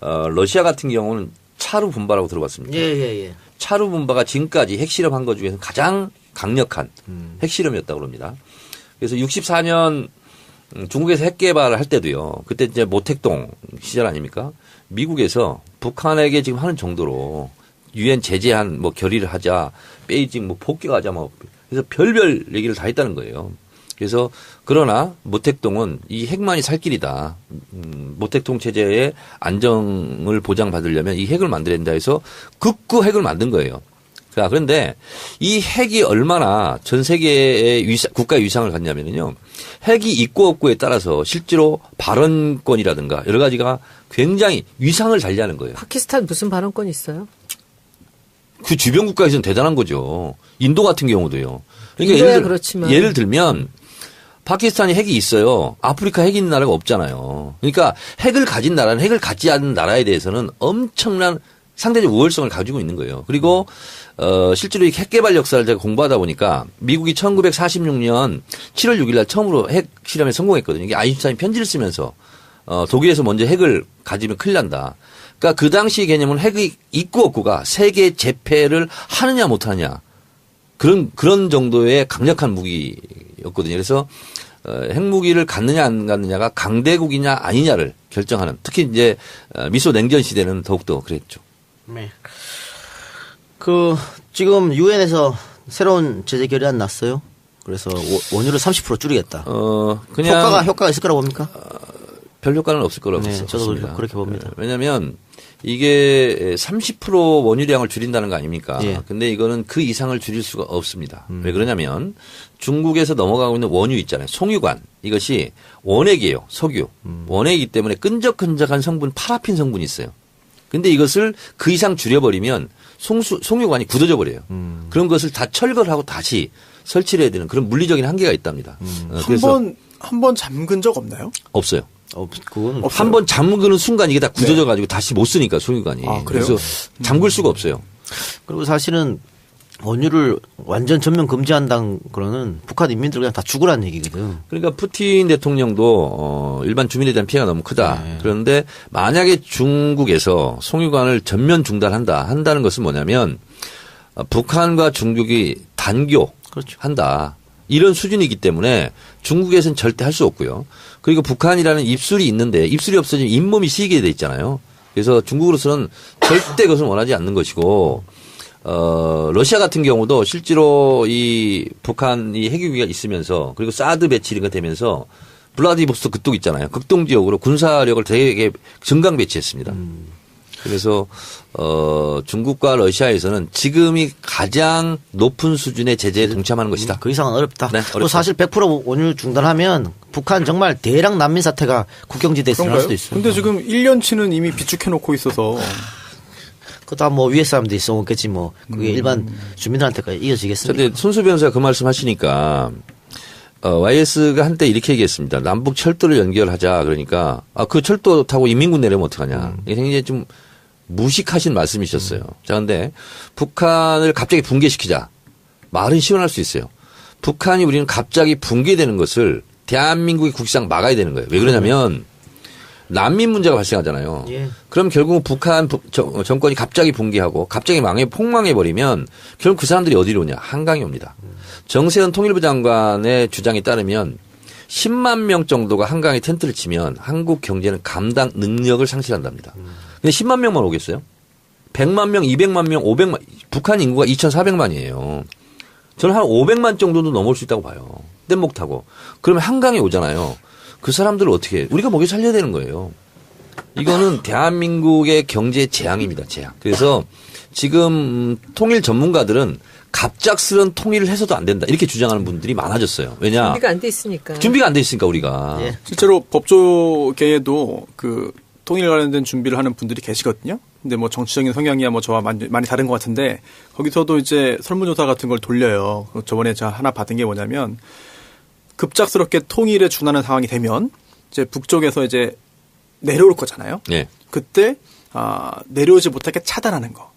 러시아 같은 경우는 차루 분바라고 들어봤습니까? 예. 차루 분바가 지금까지 핵실험한 것 중에서 가장 강력한 핵실험이었다고 합니다. 그래서 64년 중국에서 핵 개발을 할 때도요. 그때 이제 모택동 시절 아닙니까? 미국에서 북한에게 지금 하는 정도로 유엔 제재한 뭐 결의를 하자, 베이징 뭐 폭격하자 뭐 그래서 별별 얘기를 다 했다는 거예요. 그래서 그러나 모택동은 이 핵만이 살 길이다. 모택동 체제의 안정을 보장받으려면 이 핵을 만들어야 된다 해서 극구 핵을 만든 거예요. 자, 그런데 이 핵이 얼마나 전 세계의 국가의 위상을 갖냐면요. 핵이 있고 없고에 따라서 실제로 발언권이라든가 여러 가지가 굉장히 위상을 달리하는 거예요. 파키스탄 무슨 발언권 있어요? 그 주변 국가에서는 대단한 거죠. 인도 같은 경우도요. 그러니까 그렇지만. 예를 들면 파키스탄이 핵이 있어요. 아프리카 핵이 있는 나라가 없잖아요. 그러니까 핵을 가진 나라는 핵을 갖지 않는 나라에 대해서는 엄청난 상대적 우월성을 가지고 있는 거예요. 그리고 실제로 이 핵 개발 역사를 제가 공부하다 보니까 미국이 1946년 7월 6일 날 처음으로 핵 실험에 성공했거든요. 이게 아인슈타인 편지를 쓰면서 독일에서 먼저 핵을 가지면 큰일 난다. 그러니까 그 당시 개념은 핵이 있고 없고가 세계 재패를 하느냐 못하느냐 그런 정도의 강력한 무기였거든요. 그래서 핵무기를 갖느냐 안 갖느냐가 강대국이냐 아니냐를 결정하는 특히 이제 미소 냉전 시대는 더욱더 그랬죠. 네. 지금 유엔에서 새로운 제재 결의안 났어요. 그래서 원유를 30% 줄이겠다. 그냥 효과가 있을 거라고 봅니까? 별 효과는 없을 거라고 네, 저도 봅니다. 그렇게 봅니다. 왜냐하면 이게 30% 원유량을 줄인다는 거 아닙니까? 예. 근데 이거는 그 이상을 줄일 수가 없습니다. 왜 그러냐면 중국에서 넘어가고 있는 원유 있잖아요. 송유관. 이것이 원액이에요. 석유. 원액이기 때문에 끈적끈적한 성분, 파라핀 성분이 있어요. 근데 이것을 그 이상 줄여버리면 송유관이 굳어져 버려요. 그런 것을 다 철거하고 다시 설치를 해야 되는 그런 물리적인 한계가 있답니다. 한 번 잠근 적 없나요? 없어요. 그건 한 번 잠그는 순간 이게 다 굳어져 가지고 다시 못 쓰니까 송유관이. 아, 그래요? 그래서 잠글 수가 없어요. 그리고 사실은 원유를 완전 전면 금지한다는 거는 북한 인민들 그냥 다 죽으라는 얘기거든. 그러니까 푸틴 대통령도 일반 주민에 대한 피해가 너무 크다. 네. 그런데 만약에 중국에서 송유관을 전면 중단한다는 것은 뭐냐면 북한과 중국이 단교 그렇죠. 한다. 이런 수준이기 때문에 중국에서는 절대 할 수 없고요. 그리고 북한이라는 입술이 있는데 입술이 없어지면 잇몸이 시게 돼 있잖아요. 그래서 중국으로서는 절대 그것을 원하지 않는 것이고 러시아 같은 경우도 실제로 이 북한이 핵유기가 있으면서 그리고 사드 배치가 되면서 블라디보스토크 그쪽 있잖아요. 극동 지역으로 군사력을 되게 증강 배치했습니다. 그래서 중국과 러시아에서는 지금이 가장 높은 수준의 제재에 동참하는 것이다. 그 이상은 어렵다. 네, 또 사실 100% 원유 중단하면 북한 정말 대량 난민 사태가 국경지대에서 일어날 수도 있어요. 근데 지금 1년치는 이미 비축해놓고 있어서 그다 뭐 위에 사람들이 써먹겠지 뭐 그게 일반 주민들한테까지 이어지겠습니까? 그런데 손수 변호사가 그 말씀 하시니까 YS가 한때 이렇게 얘기했습니다. 남북 철도를 연결하자. 그러니까 그 철도 타고 인민군 내려면 어떡하냐. 이게 굉장히 좀 무식하신 말씀이셨어요. 자, 근데 북한을 갑자기 붕괴시키자. 말은 시원할 수 있어요. 북한이 우리는 갑자기 붕괴되는 것을 대한민국의 국상 막아야 되는 거예요. 왜 그러냐면 난민 문제가 발생하잖아요. 예. 그럼 결국 북한 정권이 갑자기 붕괴하고 갑자기 폭망해버리면 결국 그 사람들이 어디로 오냐. 한강에 옵니다. 정세현 통일부 장관의 주장에 따르면 10만 명 정도가 한강에 텐트를 치면 한국 경제는 감당 능력을 상실한답니다. 근데 10만 명만 오겠어요? 100만 명, 200만 명, 500만, 북한 인구가 2,400만이에요. 저는 한 500만 정도도 넘을 수 있다고 봐요. 뗏목 타고. 그러면 한강에 오잖아요. 그 사람들을 어떻게 해? 우리가 먹여 살려야 되는 거예요. 이거는 대한민국의 경제 재앙입니다. 재앙. 그래서 지금 통일 전문가들은 갑작스런 통일을 해서도 안 된다. 이렇게 주장하는 분들이 많아졌어요. 왜냐? 준비가 안 돼 있으니까. 준비가 안 돼 있으니까 우리가. 예. 실제로 법조계에도 그 통일 관련된 준비를 하는 분들이 계시거든요. 근데 뭐 정치적인 성향이야 뭐 저와 많이 다른 것 같은데 거기서도 이제 설문조사 같은 걸 돌려요. 저번에 제가 하나 받은 게 뭐냐면 급작스럽게 통일에 준하는 상황이 되면 이제 북쪽에서 이제 내려올 거잖아요. 네. 그때 내려오지 못하게 차단하는 거.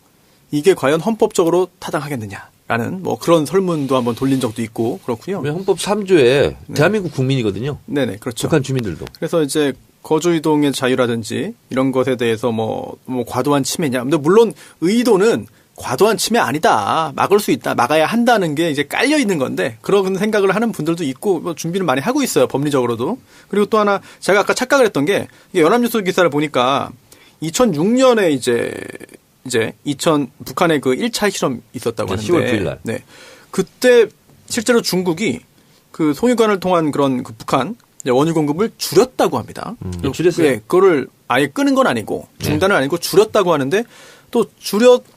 이게 과연 헌법적으로 타당하겠느냐라는 뭐 그런 설문도 한번 돌린 적도 있고 그렇고요. 헌법 3조에 대한민국 국민이거든요. 네네, 그렇죠. 북한 주민들도. 그래서 이제 거주 이동의 자유라든지 이런 것에 대해서 뭐 과도한 침해냐. 근데 물론 의도는 과도한 침해 아니다. 막을 수 있다. 막아야 한다는 게 이제 깔려 있는 건데 그런 생각을 하는 분들도 있고 뭐 준비를 많이 하고 있어요. 법리적으로도. 그리고 또 하나 제가 아까 착각을 했던 게 이게 연합뉴스 기사를 보니까 2006년에 이제 북한의 그 1차 핵실험 있었다고 하는데 10월 9일 날. 네. 그때 실제로 중국이 그 송유관을 통한 그런 그 북한 원유 공급을 줄였다고 합니다. 줄였어요? 예, 그거를 아예 끄는 건 아니고 중단은 아니고 줄였다고 하는데 또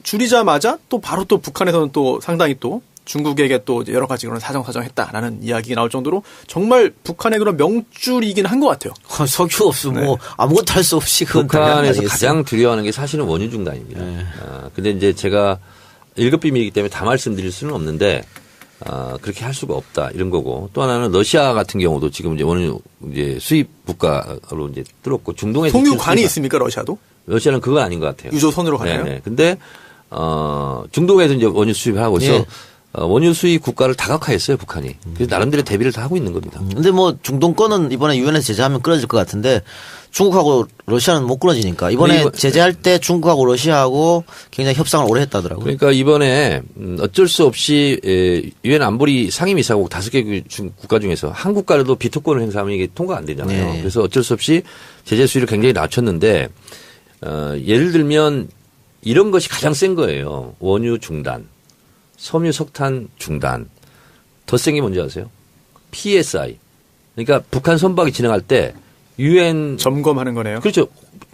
줄이자마자 또 바로 또 북한에서는 또 상당히 또 중국에게 또 여러 가지 그런 사정했다라는 이야기가 나올 정도로 정말 북한의 그런 명줄이긴 한 것 같아요. 석유 없으면 뭐 아무것도 할 수 없이 그건 북한에서 가장 두려워하는 게 사실은 원유 중단입니다. 근데 이제 제가 1급 비밀이기 때문에 다 말씀드릴 수는 없는데 그렇게 할 수가 없다 이런 거고 또 하나는 러시아 같은 경우도 지금 이제 원유 이제 수입 국가로 이제 뚫었고 중동에 송유관이 있습니까 러시아도? 러시아는 그건 아닌 것 같아요. 유조선으로 가나요? 네. 근데 중동에서 이제 원유 수입을 하고 있어. 예. 원유 수입 국가를 다각화했어요 북한이. 그래서 나름대로 대비를 다 하고 있는 겁니다. 근데 뭐 중동권은 이번에 유엔에서 제재하면 끊어질 것 같은데 중국하고 러시아는 못 끊어지니까 이번에 제재할 때 중국하고 러시아하고 굉장히 협상을 오래 했다더라고요. 그러니까 이번에 어쩔 수 없이 유엔 안보리 상임이사국 5개 국가 중에서 한 국가라도 비토권을 행사하면 이게 통과 안 되잖아요. 네. 그래서 어쩔 수 없이 제재 수위를 굉장히 낮췄는데 예를 들면 이런 것이 가장 센 거예요. 원유 중단, 섬유 석탄 중단. 더 센 게 뭔지 아세요? PSI. 그러니까 북한 선박이 진행할 때 유엔 점검하는 거네요. 그렇죠.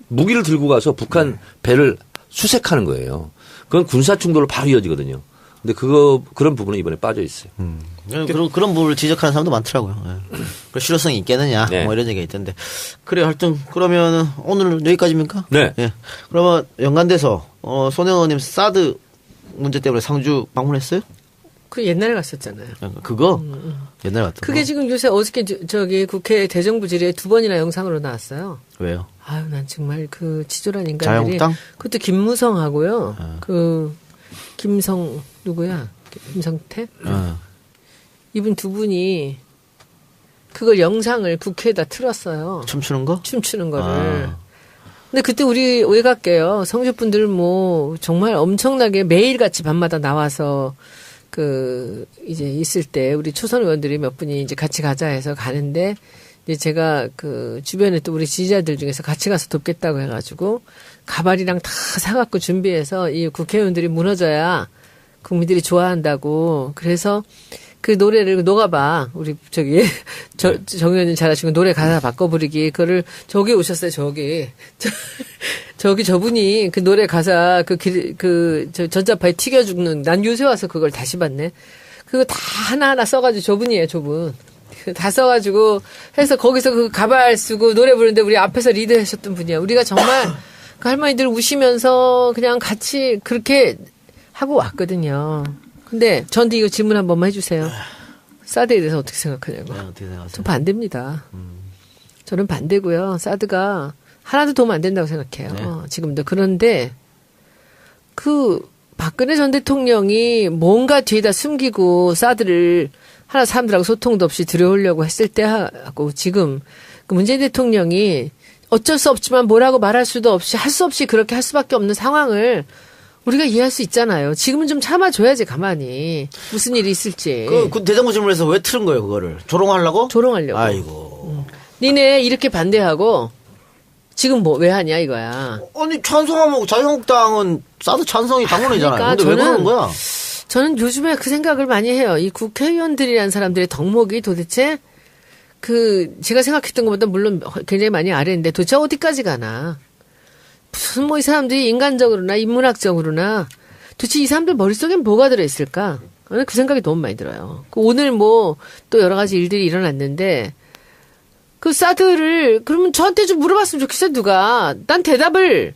무기를 들고 가서 북한 배를 수색하는 거예요. 그건 군사 충돌로 바로 이어지거든요. 근데 그런 부분은 이번에 빠져 있어요. 그런 부분을 지적하는 사람도 많더라고요. 예. 그 실효성이 있겠느냐 네. 뭐 이런 얘기가 있던데. 그래 하여튼 그러면 오늘 여기까지입니까? 네. 예. 그러면 연관돼서 손영호님 사드 문제 때문에 상주 방문했어요? 그 옛날에 갔었잖아요. 그거 옛날에 갔던 그게 거. 지금 요새 어저께 저기 국회 대정부 질의에 2번이나 영상으로 나왔어요. 왜요? 아유, 난 정말 그 치졸한 인간들이. 자유한국당? 그것도 김무성하고요. 그 김성 누구야? 김성태? 이분 두 분이 그걸 영상을 국회에다 틀었어요. 춤추는 거? 춤추는 거를. 근데 그때 우리 외곽계요. 성주분들 뭐 정말 엄청나게 매일같이 밤마다 나와서 이제 있을 때 우리 초선 의원들이 몇 분이 이제 같이 가자 해서 가는데 이제 제가 주변에 또 우리 지지자들 중에서 같이 가서 돕겠다고 해가지고 가발이랑 다 사갖고 준비해서 이 국회의원들이 무너져야 국민들이 좋아한다고 그래서 그 노래를 녹아봐 우리 정 의원님 잘하시고 노래 가사 바꿔 부르기 그거를 저기 오셨어요 저분이 그 노래 가사 전자파에 튀겨 죽는 난 요새 와서 그걸 다시 봤네 그거 다 하나하나 써가지고 저분이에요 저분 다 써가지고 해서 거기서 그 가발 쓰고 노래 부르는데 우리 앞에서 리드하셨던 분이야 우리가 정말 그 할머니들 우시면서 그냥 같이 그렇게 하고 왔거든요. 근데 저한테 이거 질문 한 번만 해주세요. 사드에 대해서 어떻게 생각하냐고. 네, 어떻게 생각하세요? 전 반대입니다. 저는 반대고요. 사드가 하나도 도움 안 된다고 생각해요. 네. 지금도. 그런데 박근혜 전 대통령이 뭔가 뒤에다 숨기고 사드를 하나 사람들하고 소통도 없이 들여오려고 했을 때 하고 지금 문재인 대통령이 어쩔 수 없지만 뭐라고 말할 수도 없이 할 수 없이 그렇게 할 수밖에 없는 상황을 우리가 이해할 수 있잖아요. 지금은 좀 참아줘야지 가만히 무슨 일이 있을지. 그 대정부 질문에서 왜 틀은 거예요 그거를? 조롱하려고? 조롱하려고. 아이고. 니네 이렇게 반대하고 지금 왜 하냐 이거야. 아니 찬성하면 자유한국당은 사드 찬성이 당론이잖아요. 그러니까 근데 왜 그러는 거야? 저는 요즘에 그 생각을 많이 해요. 이 국회의원들이라는 사람들의 덕목이 도대체 제가 생각했던 것보다 물론 굉장히 많이 아래인데 도대체 어디까지 가나. 무슨 이 사람들이 인간적으로나 인문학적으로나 도대체 이 사람들 머릿속엔 뭐가 들어있을까? 그 생각이 너무 많이 들어요. 오늘 또 여러 가지 일들이 일어났는데 그 사드를 그러면 저한테 좀 물어봤으면 좋겠어요 누가. 난 대답을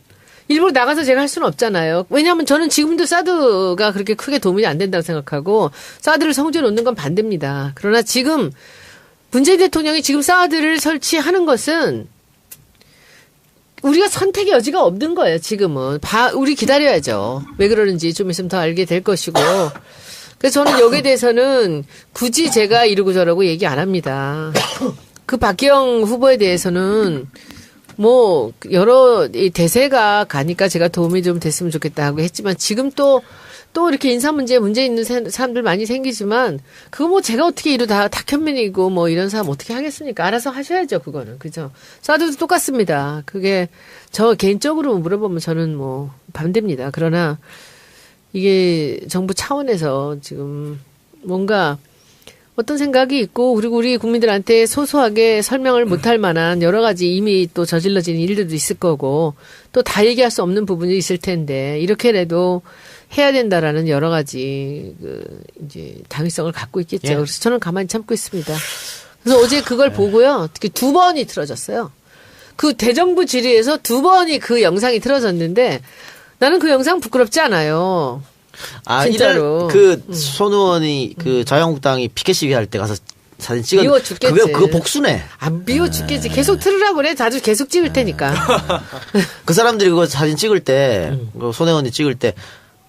일부러 나가서 제가 할 수는 없잖아요. 왜냐하면 저는 지금도 사드가 그렇게 크게 도움이 안 된다고 생각하고 사드를 성주에 놓는 건 반대입니다. 그러나 지금 문재인 대통령이 지금 사드를 설치하는 것은 우리가 선택의 여지가 없는 거예요, 지금은. 우리 기다려야죠. 왜 그러는지 좀 있으면 더 알게 될 것이고. 그래서 저는 여기에 대해서는 굳이 제가 이러고 저러고 얘기 안 합니다. 그 박기영 후보에 대해서는 여러 대세가 가니까 제가 도움이 좀 됐으면 좋겠다 하고 했지만 지금 또 이렇게 인사 문제 있는 사람들 많이 생기지만 그거 제가 어떻게 이러다 다큐멘이고 이런 사람 어떻게 하겠습니까? 알아서 하셔야죠 그거는 그죠? 사드도 똑같습니다. 그게 저 개인적으로 물어보면 저는 반대입니다. 그러나 이게 정부 차원에서 지금 뭔가 어떤 생각이 있고 그리고 우리 국민들한테 소소하게 설명을 못할 만한 여러 가지 이미 또 저질러진 일들도 있을 거고 또 다 얘기할 수 없는 부분이 있을 텐데 이렇게라도 해야 된다라는 여러 가지 이제 당위성을 갖고 있겠죠. 예. 그래서 저는 가만히 참고 있습니다. 그래서 어제 그걸 보고요. 특히 2번이 틀어졌어요. 그 대정부 질의에서 2번이 그 영상이 틀어졌는데 나는 그 영상 부끄럽지 않아요. 진짜로. 손 의원이 자유한국당이 피켓 시위할 때 가서 사진 찍은 미워 죽겠지. 그거 복수네. 미워 죽겠지. 계속 틀으라고 그래. 나도 계속 찍을 테니까. 그 사람들이 그거 사진 찍을 때, 손 의원이 찍을 때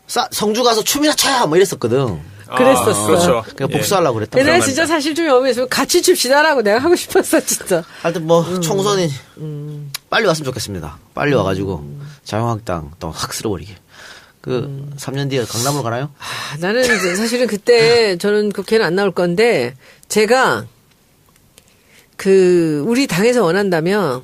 성주 가서 춤이나 춰! 이랬었거든. 그랬었어. 그렇죠. 그냥 복수하려고 그랬다. 내가 진짜 사실 좀 염해서 같이 춥시다라고 내가 하고 싶었어, 진짜. 하여튼 총선이 빨리 왔으면 좋겠습니다. 빨리 와가지고 자유한국당 또 확 쓸어버리게. 3년 뒤에 강남으로 가나요? 나는 사실은 그때 저는 국회는 안 나올 건데 제가 우리 당에서 원한다면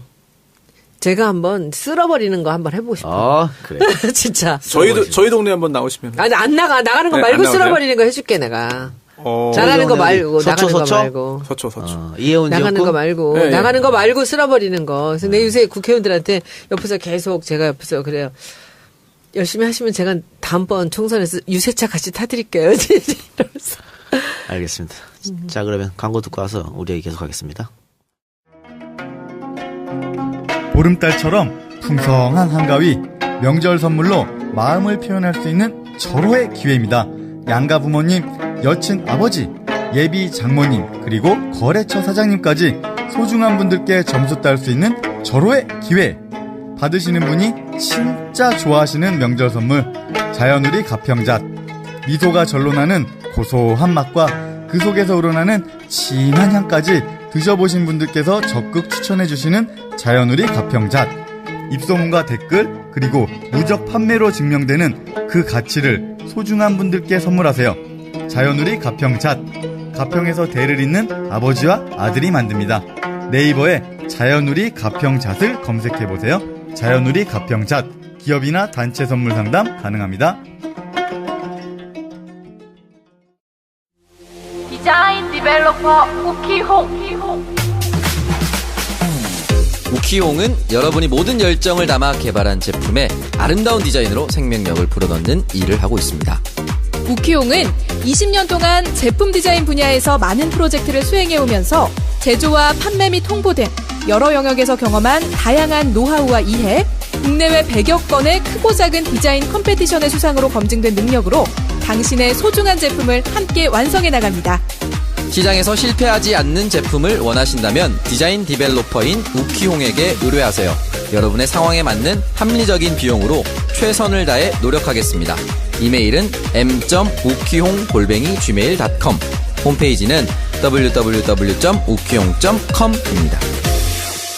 제가 한번 쓸어버리는 거 한번 해보고 싶어요. 그래. 진짜. 저희 동네 한번 나오시면. 아니, 나가는 거 말고 쓸어버리는 거 해줄게, 내가. 나가는 거 말고, 나가는 거 말고. 서초. 이혜원 나가는 거 말고, 네, 나가는 거 말고 쓸어버리는 거. 그래서 내 요새 국회의원들한테 옆에서 계속 제가 옆에서 그래요. 열심히 하시면 제가 다음번 총선에서 유세차 같이 타드릴게요. 이러면서. 알겠습니다. 자, 그러면 광고 듣고 와서 우리 얘기 계속하겠습니다. 보름달처럼 풍성한 한가위, 명절 선물로 마음을 표현할 수 있는 절호의 기회입니다. 양가 부모님, 여친 아버지, 예비 장모님, 그리고 거래처 사장님까지 소중한 분들께 점수 딸 수 있는 절호의 기회. 받으시는 분이 진짜 좋아하시는 명절 선물, 자연우리 가평잣. 미소가 절로 나는 고소한 맛과 그 속에서 우러나는 진한 향까지 드셔보신 분들께서 적극 추천해주시는 자연우리 가평잣. 입소문과 댓글 그리고 누적 판매로 증명되는 그 가치를 소중한 분들께 선물하세요. 자연우리 가평잣. 가평에서 대를 잇는 아버지와 아들이 만듭니다. 네이버에 자연우리 가평잣을 검색해보세요. 자연우리 가평잣. 기업이나 단체 선물 상담 가능합니다. 디자인 디벨로퍼 우키홍. 우키홍은 여러분이 모든 열정을 담아 개발한 제품에 아름다운 디자인으로 생명력을 불어넣는 일을 하고 있습니다. 우키홍은 20년 동안 제품 디자인 분야에서 많은 프로젝트를 수행해오면서 제조와 판매 및 홍보 등 여러 영역에서 경험한 다양한 노하우와 이해, 국내외 100여 건의 크고 작은 디자인 컴페티션의 수상으로 검증된 능력으로 당신의 소중한 제품을 함께 완성해 나갑니다. 시장에서 실패하지 않는 제품을 원하신다면 디자인 디벨로퍼인 우키홍에게 의뢰하세요. 여러분의 상황에 맞는 합리적인 비용으로 최선을 다해 노력하겠습니다. 이메일은 m.ukihong@gmail.com. 홈페이지는 www.ukihong.com입니다.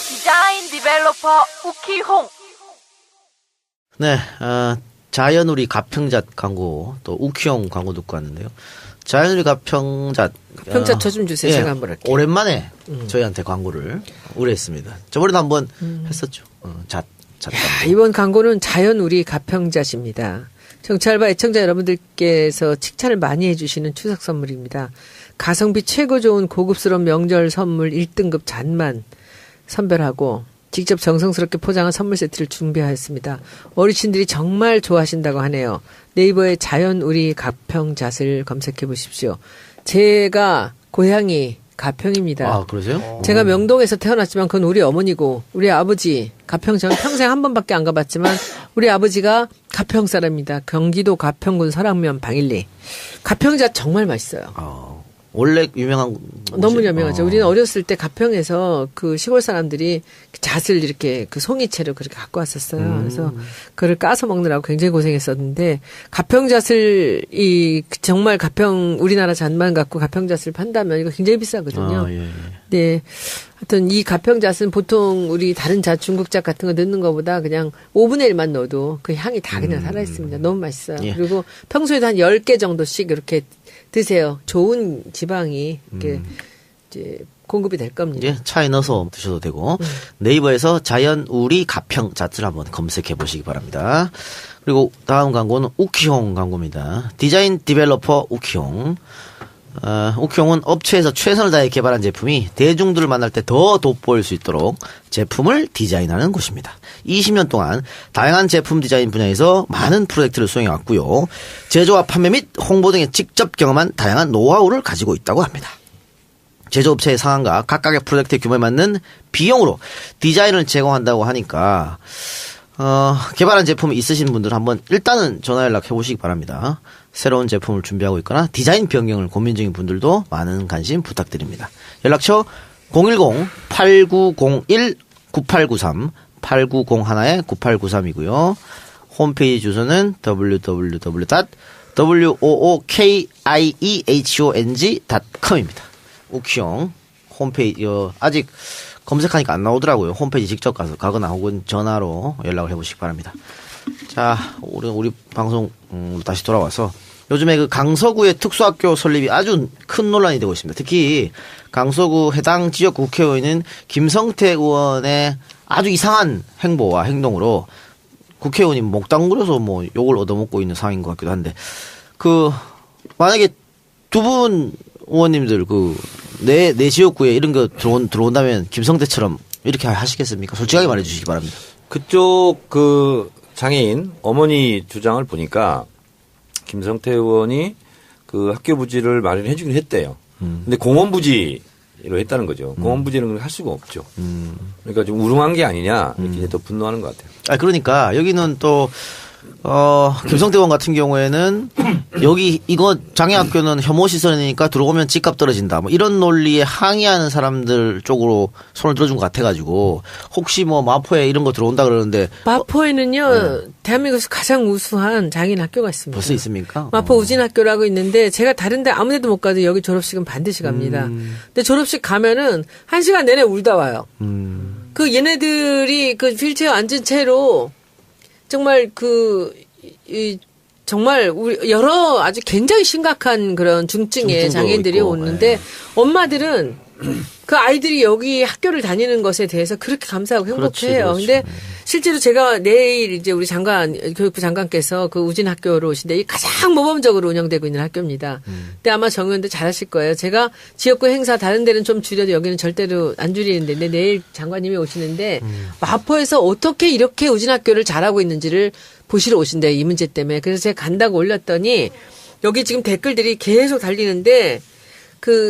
디자인 디벨로퍼 우키홍. 네, 자연우리 가평잣 광고, 또 우키용 광고 듣고 왔는데요. 자연우리 가평잣. 가평잣 저 좀 주세요. 제가 한번 할게요. 오랜만에 저희한테 광고를 의뢰했습니다. 저번에도 한번 했었죠. 잣. 이번 광고는 자연우리 가평잣입니다. 정찰바 애청자 여러분들께서 칭찬을 많이 해주시는 추석 선물입니다. 가성비 최고 좋은 고급스러운 명절 선물 1등급 잣만 선별하고 직접 정성스럽게 포장한 선물 세트를 준비하였습니다. 어르신들이 정말 좋아하신다고 하네요. 네이버에 자연우리 가평잣을 검색해 보십시오. 제가 고향이 가평입니다. 아, 그러세요? 제가 명동에서 태어났지만 그건 우리 어머니고 우리 아버지 가평 저는 평생 한 번밖에 안 가봤지만 우리 아버지가 가평 사람입니다. 경기도 가평군 설악면 방일리. 가평잣 정말 맛있어요. 원래 유명한 너무 유명하죠. 우리는 어렸을 때 가평에서 그 시골 사람들이 잣을 이렇게 그 송이채로 그렇게 갖고 왔었어요. 그래서 그걸 까서 먹느라고 굉장히 고생했었는데 가평잣을 정말 가평 우리나라 잣만 갖고 가평잣을 판다면 이거 굉장히 비싸거든요. 예. 네. 하여튼 이 가평잣은 보통 우리 다른 잣 중국잣 같은 거 넣는 것보다 그냥 5분의 1만 넣어도 그 향이 다 그냥 살아있습니다. 너무 맛있어요. 예. 그리고 평소에도 한 10개 정도씩 이렇게 드세요. 좋은 지방이 이렇게 이제 공급이 될 겁니다. 예, 차에 넣어서 드셔도 되고 네이버에서 자연우리 가평잣을 한번 검색해 보시기 바랍니다. 그리고 다음 광고는 우키용 광고입니다. 디자인 디벨로퍼 우키용. 우키용은 업체에서 최선을 다해 개발한 제품이 대중들을 만날 때 더 돋보일 수 있도록 제품을 디자인하는 곳입니다. 20년 동안 다양한 제품 디자인 분야에서 많은 프로젝트를 수행해왔고요. 제조와 판매 및 홍보 등에 직접 경험한 다양한 노하우를 가지고 있다고 합니다. 제조업체의 상황과 각각의 프로젝트 규모에 맞는 비용으로 디자인을 제공한다고 하니까 개발한 제품이 있으신 분들은 한번 일단은 전화 연락해 보시기 바랍니다. 새로운 제품을 준비하고 있거나 디자인 변경을 고민 중인 분들도 많은 관심 부탁드립니다. 연락처 010-8901-9893 8901-9893이고요. 홈페이지 주소는 www.wookieehong.com입니다. 우키용 홈페이지 아직 검색하니까 안 나오더라고요. 홈페이지 직접 가거나 혹은 전화로 연락을 해보시기 바랍니다. 자, 우리 방송 다시 돌아와서 요즘에 그 강서구의 특수학교 설립이 아주 큰 논란이 되고 있습니다. 특히 강서구 해당 지역 국회의원인 김성태 의원의 아주 이상한 행보와 행동으로 국회의원이 목당구려서 뭐 욕을 얻어먹고 있는 상황인 것 같기도 한데 만약에 두 분 의원님들 내 지역구에 이런 거 들어온다면 김성태처럼 이렇게 하시겠습니까? 솔직하게 말해주시기 바랍니다. 그쪽 장애인 어머니 주장을 보니까 김성태 의원이 학교 부지를 마련해 주긴 했대요. 근데 공원 부지로 했다는 거죠. 공원 부지는 할 수가 없죠. 그러니까 좀 우롱한 게 아니냐 이렇게 또 분노하는 것 같아요. 그러니까 여기는 또 김성태 의원 같은 경우에는 이거 장애학교는 혐오 시설이니까 들어오면 집값 떨어진다. 뭐 이런 논리에 항의하는 사람들 쪽으로 손을 들어준 것 같아가지고 혹시 뭐 마포에 이런 거 들어온다 그러는데 마포에는요 대한민국에서 가장 우수한 장애인 학교가 있습니다. 벌써 있습니까? 마포 우진학교라고 있는데 제가 다른데 아무데도 못 가도 여기 졸업식은 반드시 갑니다. 근데 졸업식 가면은 1시간 내내 울다 와요. 얘네들이 휠체어 앉은 채로 정말 정말 우리 여러 아주 굉장히 심각한 그런 중증의 중증도 장애인들이 있고, 오는데 엄마들은 그 아이들이 여기 학교를 다니는 것에 대해서 그렇게 감사하고 행복해해요. 그렇지. 근데 실제로 제가 내일 이제 우리 교육부 장관께서 그 우진 학교로 오신데 이 가장 모범적으로 운영되고 있는 학교입니다. 근데 아마 정 의원도 잘하실 거예요. 제가 지역구 행사 다른 데는 좀 줄여도 여기는 절대로 안 줄이는데 근데 내일 장관님이 오시는데 마포에서 어떻게 이렇게 우진 학교를 잘하고 있는지를 보시러 오신대요. 이 문제 때문에. 그래서 제가 간다고 올렸더니 여기 지금 댓글들이 계속 달리는데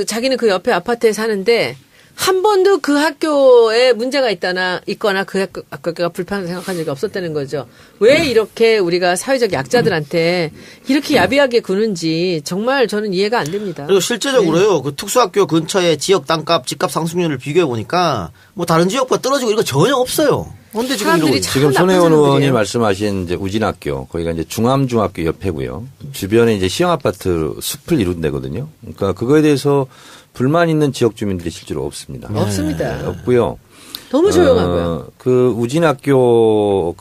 자기는 그 옆에 아파트에 사는데 한 번도 그 학교에 문제가 있거나 그 학교가 불편하다고 생각한 적이 없었다는 거죠. 왜 이렇게 우리가 사회적 약자들한테 이렇게 야비하게 구는지 정말 저는 이해가 안 됩니다. 그리고 실제적으로요, 그 특수학교 근처에 지역 땅값, 집값 상승률을 비교해 보니까 뭐 다른 지역보다 떨어지고 이거 전혀 없어요. 근데 지금 이러고 있어요. 지금 손혜원 의원이 말씀하신 이제 우진학교, 거기가 이제 중암중학교 옆에고요. 주변에 이제 시형 아파트 숲을 이룬 데거든요. 그러니까 그거에 대해서 불만 있는 지역 주민들이 실제로 없습니다. 없습니다. 네, 없고요. 너무 조용하고요. 그 우진학교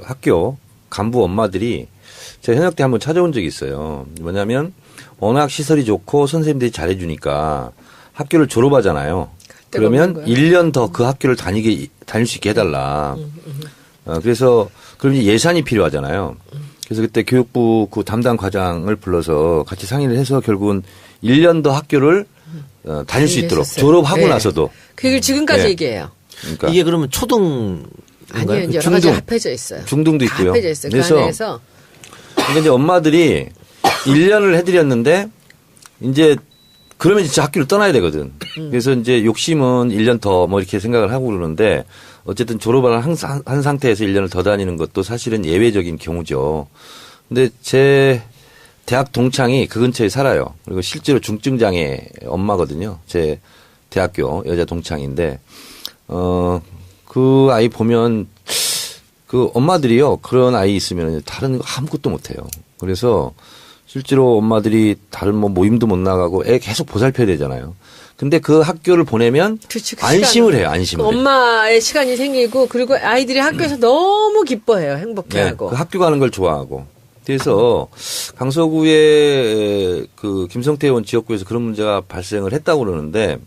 학교 간부 엄마들이 제가 현역 때 한번 찾아온 적이 있어요. 뭐냐면 워낙 시설이 좋고 선생님들이 잘해주니까 학교를 졸업하잖아요. 그러면 1년 더 그 학교를 다닐 수 있게 해달라. 그래서 그럼 이제 예산이 필요하잖아요. 그래서 그때 교육부 그 담당 과장을 불러서 같이 상의를 해서 결국은 1년 더 학교를 다닐 수 있도록 졸업하고 네. 나서도. 그게 지금까지 네. 얘기해요. 그러니까 이게 그러면 초등 아니요, 이제 여러 가지 합해져 있어요. 중등도 있고요. 합해져 있어요. 그래서 그 안에서 그러니까 이제 엄마들이 1년을 해드렸는데 이제 그러면 진짜 학교를 떠나야 되거든. 그래서 이제 욕심은 1년 더 뭐 이렇게 생각을 하고 그러는데 어쨌든 졸업을 한 상태에서 1년을 더 다니는 것도 사실은 예외적인 경우죠. 근데 제 대학 동창이 그 근처에 살아요. 그리고 실제로 중증장애 엄마거든요. 제 대학교 여자 동창인데, 그 아이 보면 그 엄마들이요. 그런 아이 있으면 다른 거 아무것도 못해요. 그래서 실제로 엄마들이 다른 뭐 모임도 못 나가고 애 계속 보살펴야 되잖아요. 근데 그 학교를 보내면 안심을 해요. 안심을. 엄마의 시간이 생기고 그리고 아이들이 학교에서 너무 기뻐해요. 행복해하고. 네, 그 학교 가는 걸 좋아하고. 그래서 강서구의 그 김성태 의원 지역구에서 그런 문제가 발생을 했다고 그러는데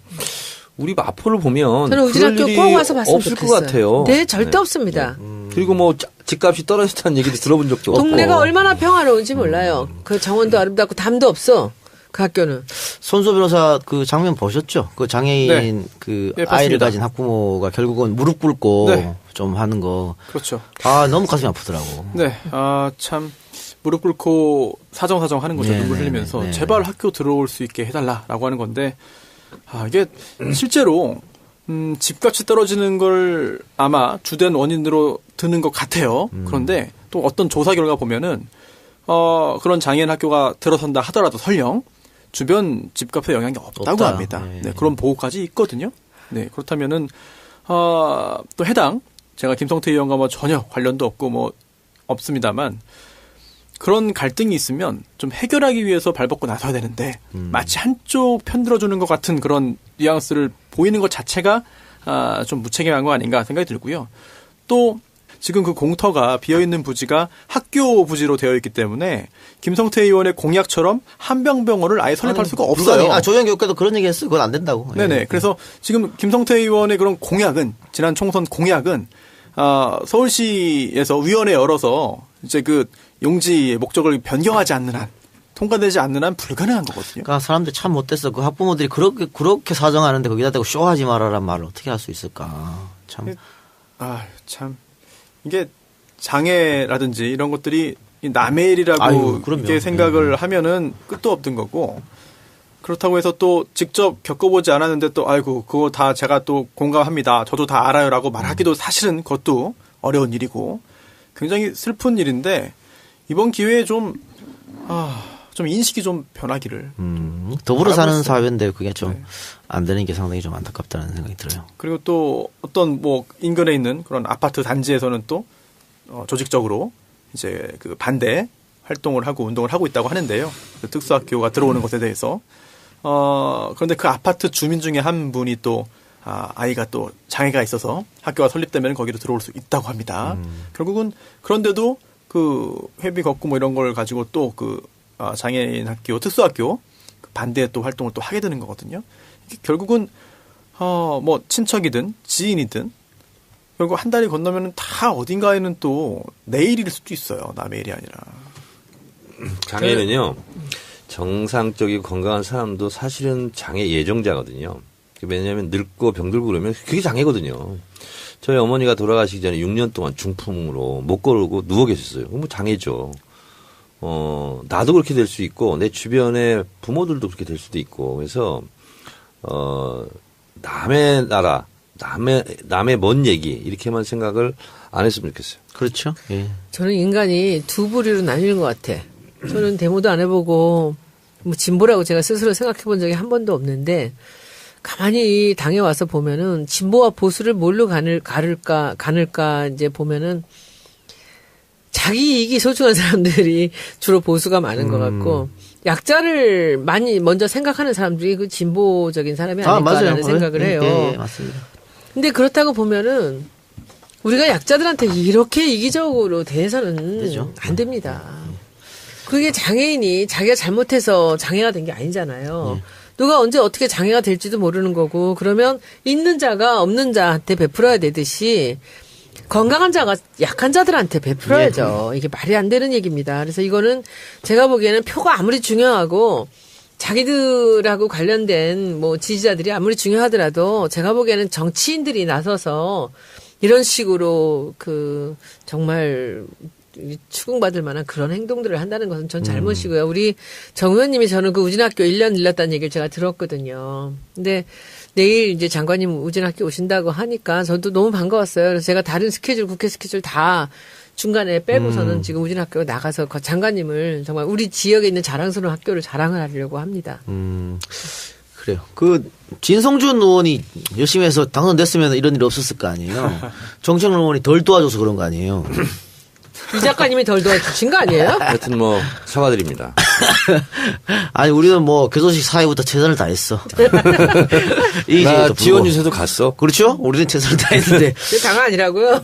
우리 마포를 보면 저는 우진학교 꼭 와서 봤으면 없을 좋겠어요. 것 같아요. 네, 절대 없습니다. 그리고 뭐 집값이 떨어졌다는 얘기도 들어본 적도 없고. 동네가 얼마나 평화로운지 몰라요. 그 정원도 아름답고 담도 없어. 그 학교는. 손소 변호사 그 장면 보셨죠? 그 장애인 네. 그 네, 아이를 봤습니다. 가진 학부모가 결국은 무릎 꿇고 네. 좀 하는 거. 그렇죠. 아, 너무 가슴이 아프더라고. 네, 참 무릎 꿇고 사정사정 하는 거죠. 네, 눈물 네, 흘리면서 네. 제발 학교 들어올 수 있게 해달라라고 하는 건데, 이게 실제로 집값이 떨어지는 걸 아마 주된 원인으로 드는 것 같아요. 그런데 또 어떤 조사 결과 보면은 그런 장애인 학교가 들어선다 하더라도 설령 주변 집값에 영향이 없다고 없다. 합니다. 네. 네, 그런 보고까지 있거든요. 네, 그렇다면은 또 해당 제가 김성태 의원과 뭐 전혀 관련도 없고 뭐 없습니다만 그런 갈등이 있으면 좀 해결하기 위해서 발벗고 나서야 되는데 마치 한쪽 편들어주는 것 같은 그런 뉘앙스를 보이는 것 자체가 좀 무책임한 거 아닌가 생각이 들고요. 또 지금 그 공터가 비어있는 부지가 학교 부지로 되어 있기 때문에 김성태 의원의 공약처럼 한병병원을 아예 설립할 수가 없어요. 조영 교육과도 그런 얘기 했어요. 그건 안 된다고. 네네. 그래서 지금 김성태 의원의 그런 공약은 지난 총선 공약은 서울시에서 위원회 열어서 이제 그 용지의 목적을 변경하지 않는 한 통과되지 않는 한 불가능한 거거든요. 그러니까 사람들 참 못됐어. 그 학부모들이 그렇게 사정하는데 거기다 대고 쇼하지 말아란 말을 어떻게 할 수 있을까. 참. 참. 이게 장애라든지 이런 것들이 남의 일이라고 아유, 그럼요. 이렇게 생각을 하면은 끝도 없던 거고 그렇다고 해서 또 직접 겪어보지 않았는데 또 아이고 그거 다 제가 또 공감합니다. 저도 다 알아요라고 말하기도 사실은 그것도 어려운 일이고 굉장히 슬픈 일인데 이번 기회에 좀 인식이 좀 변하기를. 더불어 사는 바라고 사회인데 그게 좀 안 되는 게 상당히 좀 안타깝다는 생각이 들어요. 그리고 또 어떤 뭐 인근에 있는 그런 아파트 단지에서는 또 조직적으로 이제 그 반대 활동을 하고 운동을 하고 있다고 하는데요. 그 특수학교가 들어오는 것에 대해서. 그런데 그 아파트 주민 중에 한 분이 또 아이가 또 장애가 있어서 학교가 설립되면 거기로 들어올 수 있다고 합니다. 결국은 그런데도 그 회비 걷고 뭐 이런 걸 가지고 또 그 장애인 학교, 특수학교 반대 또 활동을 또 하게 되는 거거든요. 이게 결국은 뭐 친척이든 지인이든 결국 한 달이 건너면은 다 어딘가에는 또 내일일 수도 있어요. 남의 일이 아니라. 장애는요, 정상적이고 건강한 사람도 사실은 장애 예정자거든요. 왜냐하면 늙고 병들고 그러면 그게 장애거든요. 저희 어머니가 돌아가시기 전에 6년 동안 중풍으로 못 걸고 누워 계셨어요. 뭐 장애죠. 나도 그렇게 될 수 있고, 내 주변의 부모들도 그렇게 될 수도 있고, 그래서, 남의 나라, 남의 먼 얘기, 이렇게만 생각을 안 했으면 좋겠어요. 그렇죠. 예. 저는 인간이 두 부류로 나뉘는 것 같아. 저는 데모도 안 해보고, 뭐 진보라고 제가 스스로 생각해 본 적이 한 번도 없는데, 가만히 당에 와서 보면은, 진보와 보수를 뭘로 가눌까, 이제 보면은, 자기 이익이 소중한 사람들이 주로 보수가 많은 것 같고, 약자를 많이 먼저 생각하는 사람들이 그 진보적인 사람이 아닐까라는 생각을 해요. 예, 맞습니다. 근데 그렇다고 보면은, 우리가 약자들한테 이렇게 이기적으로 대해서는 되죠. 안 됩니다. 그게 장애인이 자기가 잘못해서 장애가 된 게 아니잖아요. 누가 언제 어떻게 장애가 될지도 모르는 거고, 그러면 있는 자가 없는 자한테 베풀어야 되듯이 건강한 자가 약한 자들한테 베풀어야죠. 이게 말이 안 되는 얘기입니다. 그래서 이거는 제가 보기에는 표가 아무리 중요하고 자기들하고 관련된 뭐 지지자들이 아무리 중요하더라도 제가 보기에는 정치인들이 나서서 이런 식으로 그 정말 추궁받을 만한 그런 행동들을 한다는 것은 전 잘못이고요. 우리 정 의원님이 저는 그 우진학교 1년 일렀다는 얘기를 제가 들었거든요. 근데 내일 이제 장관님 우진학교 오신다고 하니까 저도 너무 반가웠어요. 그래서 제가 다른 스케줄, 국회 스케줄 다 중간에 빼고서는 지금 우진학교 나가서 장관님을 정말 우리 지역에 있는 자랑스러운 학교를 자랑을 하려고 합니다. 그래요. 그 진성준 의원이 열심히 해서 당선됐으면 이런 일이 없었을 거 아니에요. 정청래 의원이 덜 도와줘서 그런 거 아니에요. 이 작가님이 덜 도와주신 거 아니에요? 하여튼 뭐 사과드립니다. 아니 우리는 뭐 교도식 사회부터 최선을 다했어. 나 지원 유세도 갔어. 그렇죠? 우리는 최선을 다했는데 당한 아니라고요?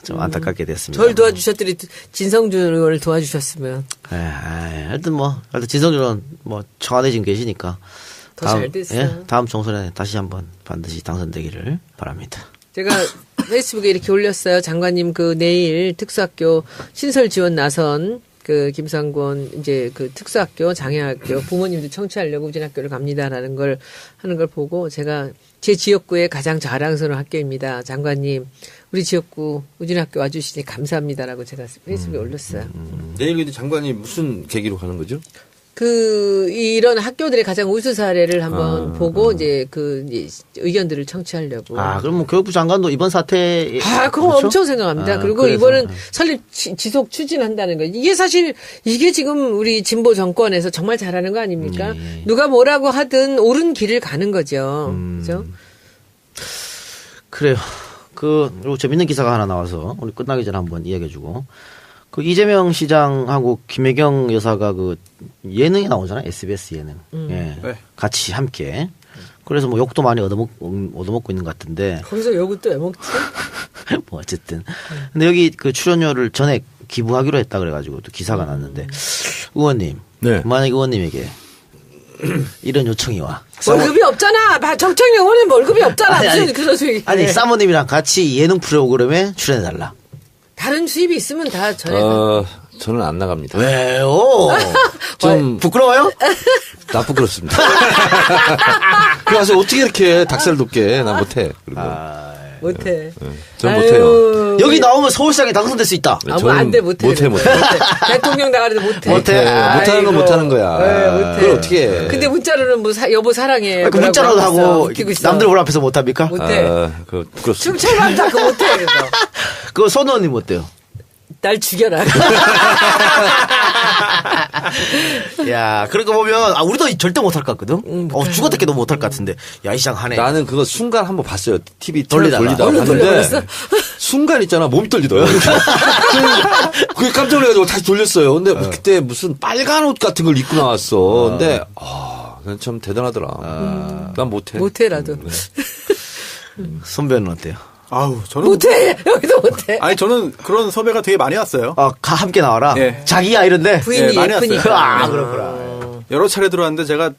좀 안타깝게 됐습니다. 저를 도와주셨더니 진성준 의원을 도와주셨으면. 하여튼 진성준 의원 뭐 청와대 지금 계시니까 더 잘 됐어. 다음 총선에 다시 한번 반드시 당선되기를 바랍니다. 제가 페이스북에 이렇게 올렸어요. 장관님 그 내일 특수학교 신설 지원 나선 그 김상권 이제 그 특수학교 장애학교 부모님들 청취하려고 우진학교를 갑니다라는 걸 하는 걸 보고 제가 제 지역구의 가장 자랑스러운 학교입니다. 장관님 우리 지역구 우진학교 와주시니 감사합니다라고 제가 페이스북에 올렸어요. 내일 근데 장관이 무슨 계기로 가는 거죠? 이런 학교들의 가장 우수 사례를 한번 보고 이제 의견들을 청취하려고. 그럼 뭐 교육부 장관도 이번 사태에. 그거 그렇죠? 엄청 생각합니다. 그리고 그래서. 이번은 설립 지속 추진한다는 거. 이게 사실 이게 지금 우리 진보 정권에서 정말 잘하는 거 아닙니까? 누가 뭐라고 하든 옳은 길을 가는 거죠. 그죠? 그래요. 그리고 재밌는 기사가 하나 나와서 우리 끝나기 전에 한번 이야기해주고. 그 이재명 시장하고 김혜경 여사가 그 예능에 나오잖아요. SBS 예능. 예. 네. 같이 함께. 그래서 뭐 욕도 많이 얻어먹고 있는 것 같은데. 거기서 욕을 또 왜 먹지? 뭐 어쨌든. 근데 여기 그 출연료를 전액 기부하기로 했다 그래가지고 또 기사가 났는데. 의원님. 네. 만약 의원님에게 이런 요청이 와. 월급이 없잖아. 정청래 의원은 월급이 없잖아. 무슨 그런 소리. 아니 사모님이랑 같이 예능 프로그램에 출연해달라. 다른 수입이 있으면 다 전에. 저는 안 나갑니다. 왜요? 좀 부끄러워요? 나 부끄럽습니다. 그래서 어떻게 이렇게 닭살 돋게 나 못해. 못해. 전 못해요. 여기 나오면 서울시장에 당선될 수 있다. 안 돼, 못해. 못해. 대통령 나가는데 못해. 못하는 건 못하는 거야. 못해. 그걸 어떻게 해. 근데 문자로는 뭐 여보 사랑해. 그 문자로도 하고 남들 볼 앞에서 못합니까? 못해. 그 부끄럽습니다. 춤춰만다 그거 못해. 그래서. 그거 손 의원님 어때요? 날 죽여라. 야, 그러고 보면 우리도 절대 못할 것 같거든. 죽었다 깨도 못할 것 같은데. 야, 이 시장 하네. 나는 그거 순간 한번 봤어요. TV 돌리다가 봤는데 순간 있잖아 몸이 떨리더라고. 그게 깜짝 놀라가지고 다시 돌렸어요. 근데 그때 무슨 빨간 옷 같은 걸 입고 나왔어. 근데 난 참 대단하더라. 난 못해. 못해라도. 선배는 어때요? 아우, 저는. 못해! 여기도 못해. 아니, 저는 그런 섭외가 되게 많이 왔어요. 함께 나와라. 예. 자기야 이런데. 부인이 예, 많이 왔어요. 예쁘니까. 그렇구나. 여러 차례 들어왔는데 제가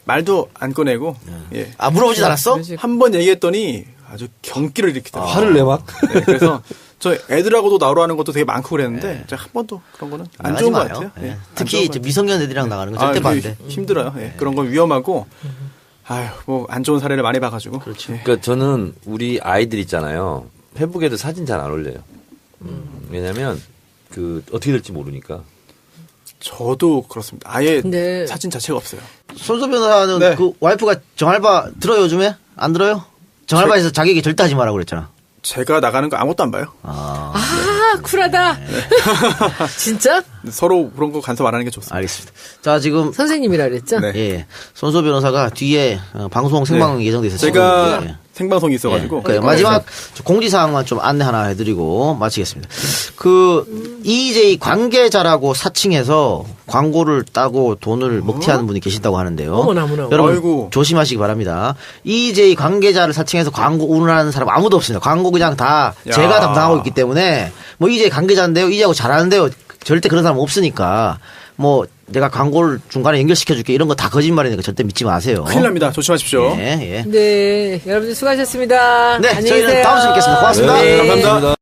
말도 안 꺼내고, 예. 물어보진 않았어? 한 번 얘기했더니 아주 경기를 일으키더라고요. 화를 내 막. 네, 그래서 저 애들하고도 나오라는 것도 되게 많고 그랬는데 제가 한 번도 그런 거는 안 하지 좋은 것 마요. 같아요. 예. 예, 안 특히 좋은 이제 것 같아요. 미성년 애들이랑 나가는 건 절대 그게 반대. 힘들어요. 예, 그런 건 위험하고 아유 뭐 안 좋은 사례를 많이 봐가지고. 그렇죠. 예. 그러니까 저는 우리 아이들 있잖아요. 페북에도 사진 잘 안 올려요. 왜냐면 그 어떻게 될지 모르니까. 저도 그렇습니다. 아예 네. 사진 자체가 없어요. 손소 변호사는 네. 그 와이프가 정알바 들어요 요즘에? 안 들어요? 정알바에서 자기 얘기 절대 하지 마라고 그랬잖아. 제가 나가는 거 아무것도 안 봐요. 아, 쿨하다. 진짜? 서로 그런 거 간섭 안 하는 게 좋습니다. 알겠습니다. 자, 지금 선생님이라 그랬죠? 네. 예. 손소 변호사가 뒤에 방송 생방 예정돼 있어서 제가 지금, 예. 생방송이 있어가지고 예. 그러니까 마지막 공지사항만 좀 안내 하나 해드리고 마치겠습니다. 그 EJ 관계자라고 사칭해서 광고를 따고 돈을 먹튀하는 분이 계신다고 하는데요. 어머나. 여러분 아이고. 조심하시기 바랍니다. EJ 관계자를 사칭해서 광고 운운하는 사람 아무도 없습니다. 광고 그냥 다 야. 제가 담당하고 있기 때문에 뭐 EJ 관계자인데요, EJ하고 잘하는데요. 절대 그런 사람 없으니까 뭐 내가 광고를 중간에 연결시켜줄게 이런 거 다 거짓말이니까 절대 믿지 마세요. 큰일 납니다. 조심하십시오. 예, 예. 네. 여러분들 수고하셨습니다. 네, 안녕히 저희는 계세요. 다음 주에 뵙겠습니다. 고맙습니다. 감사합니다.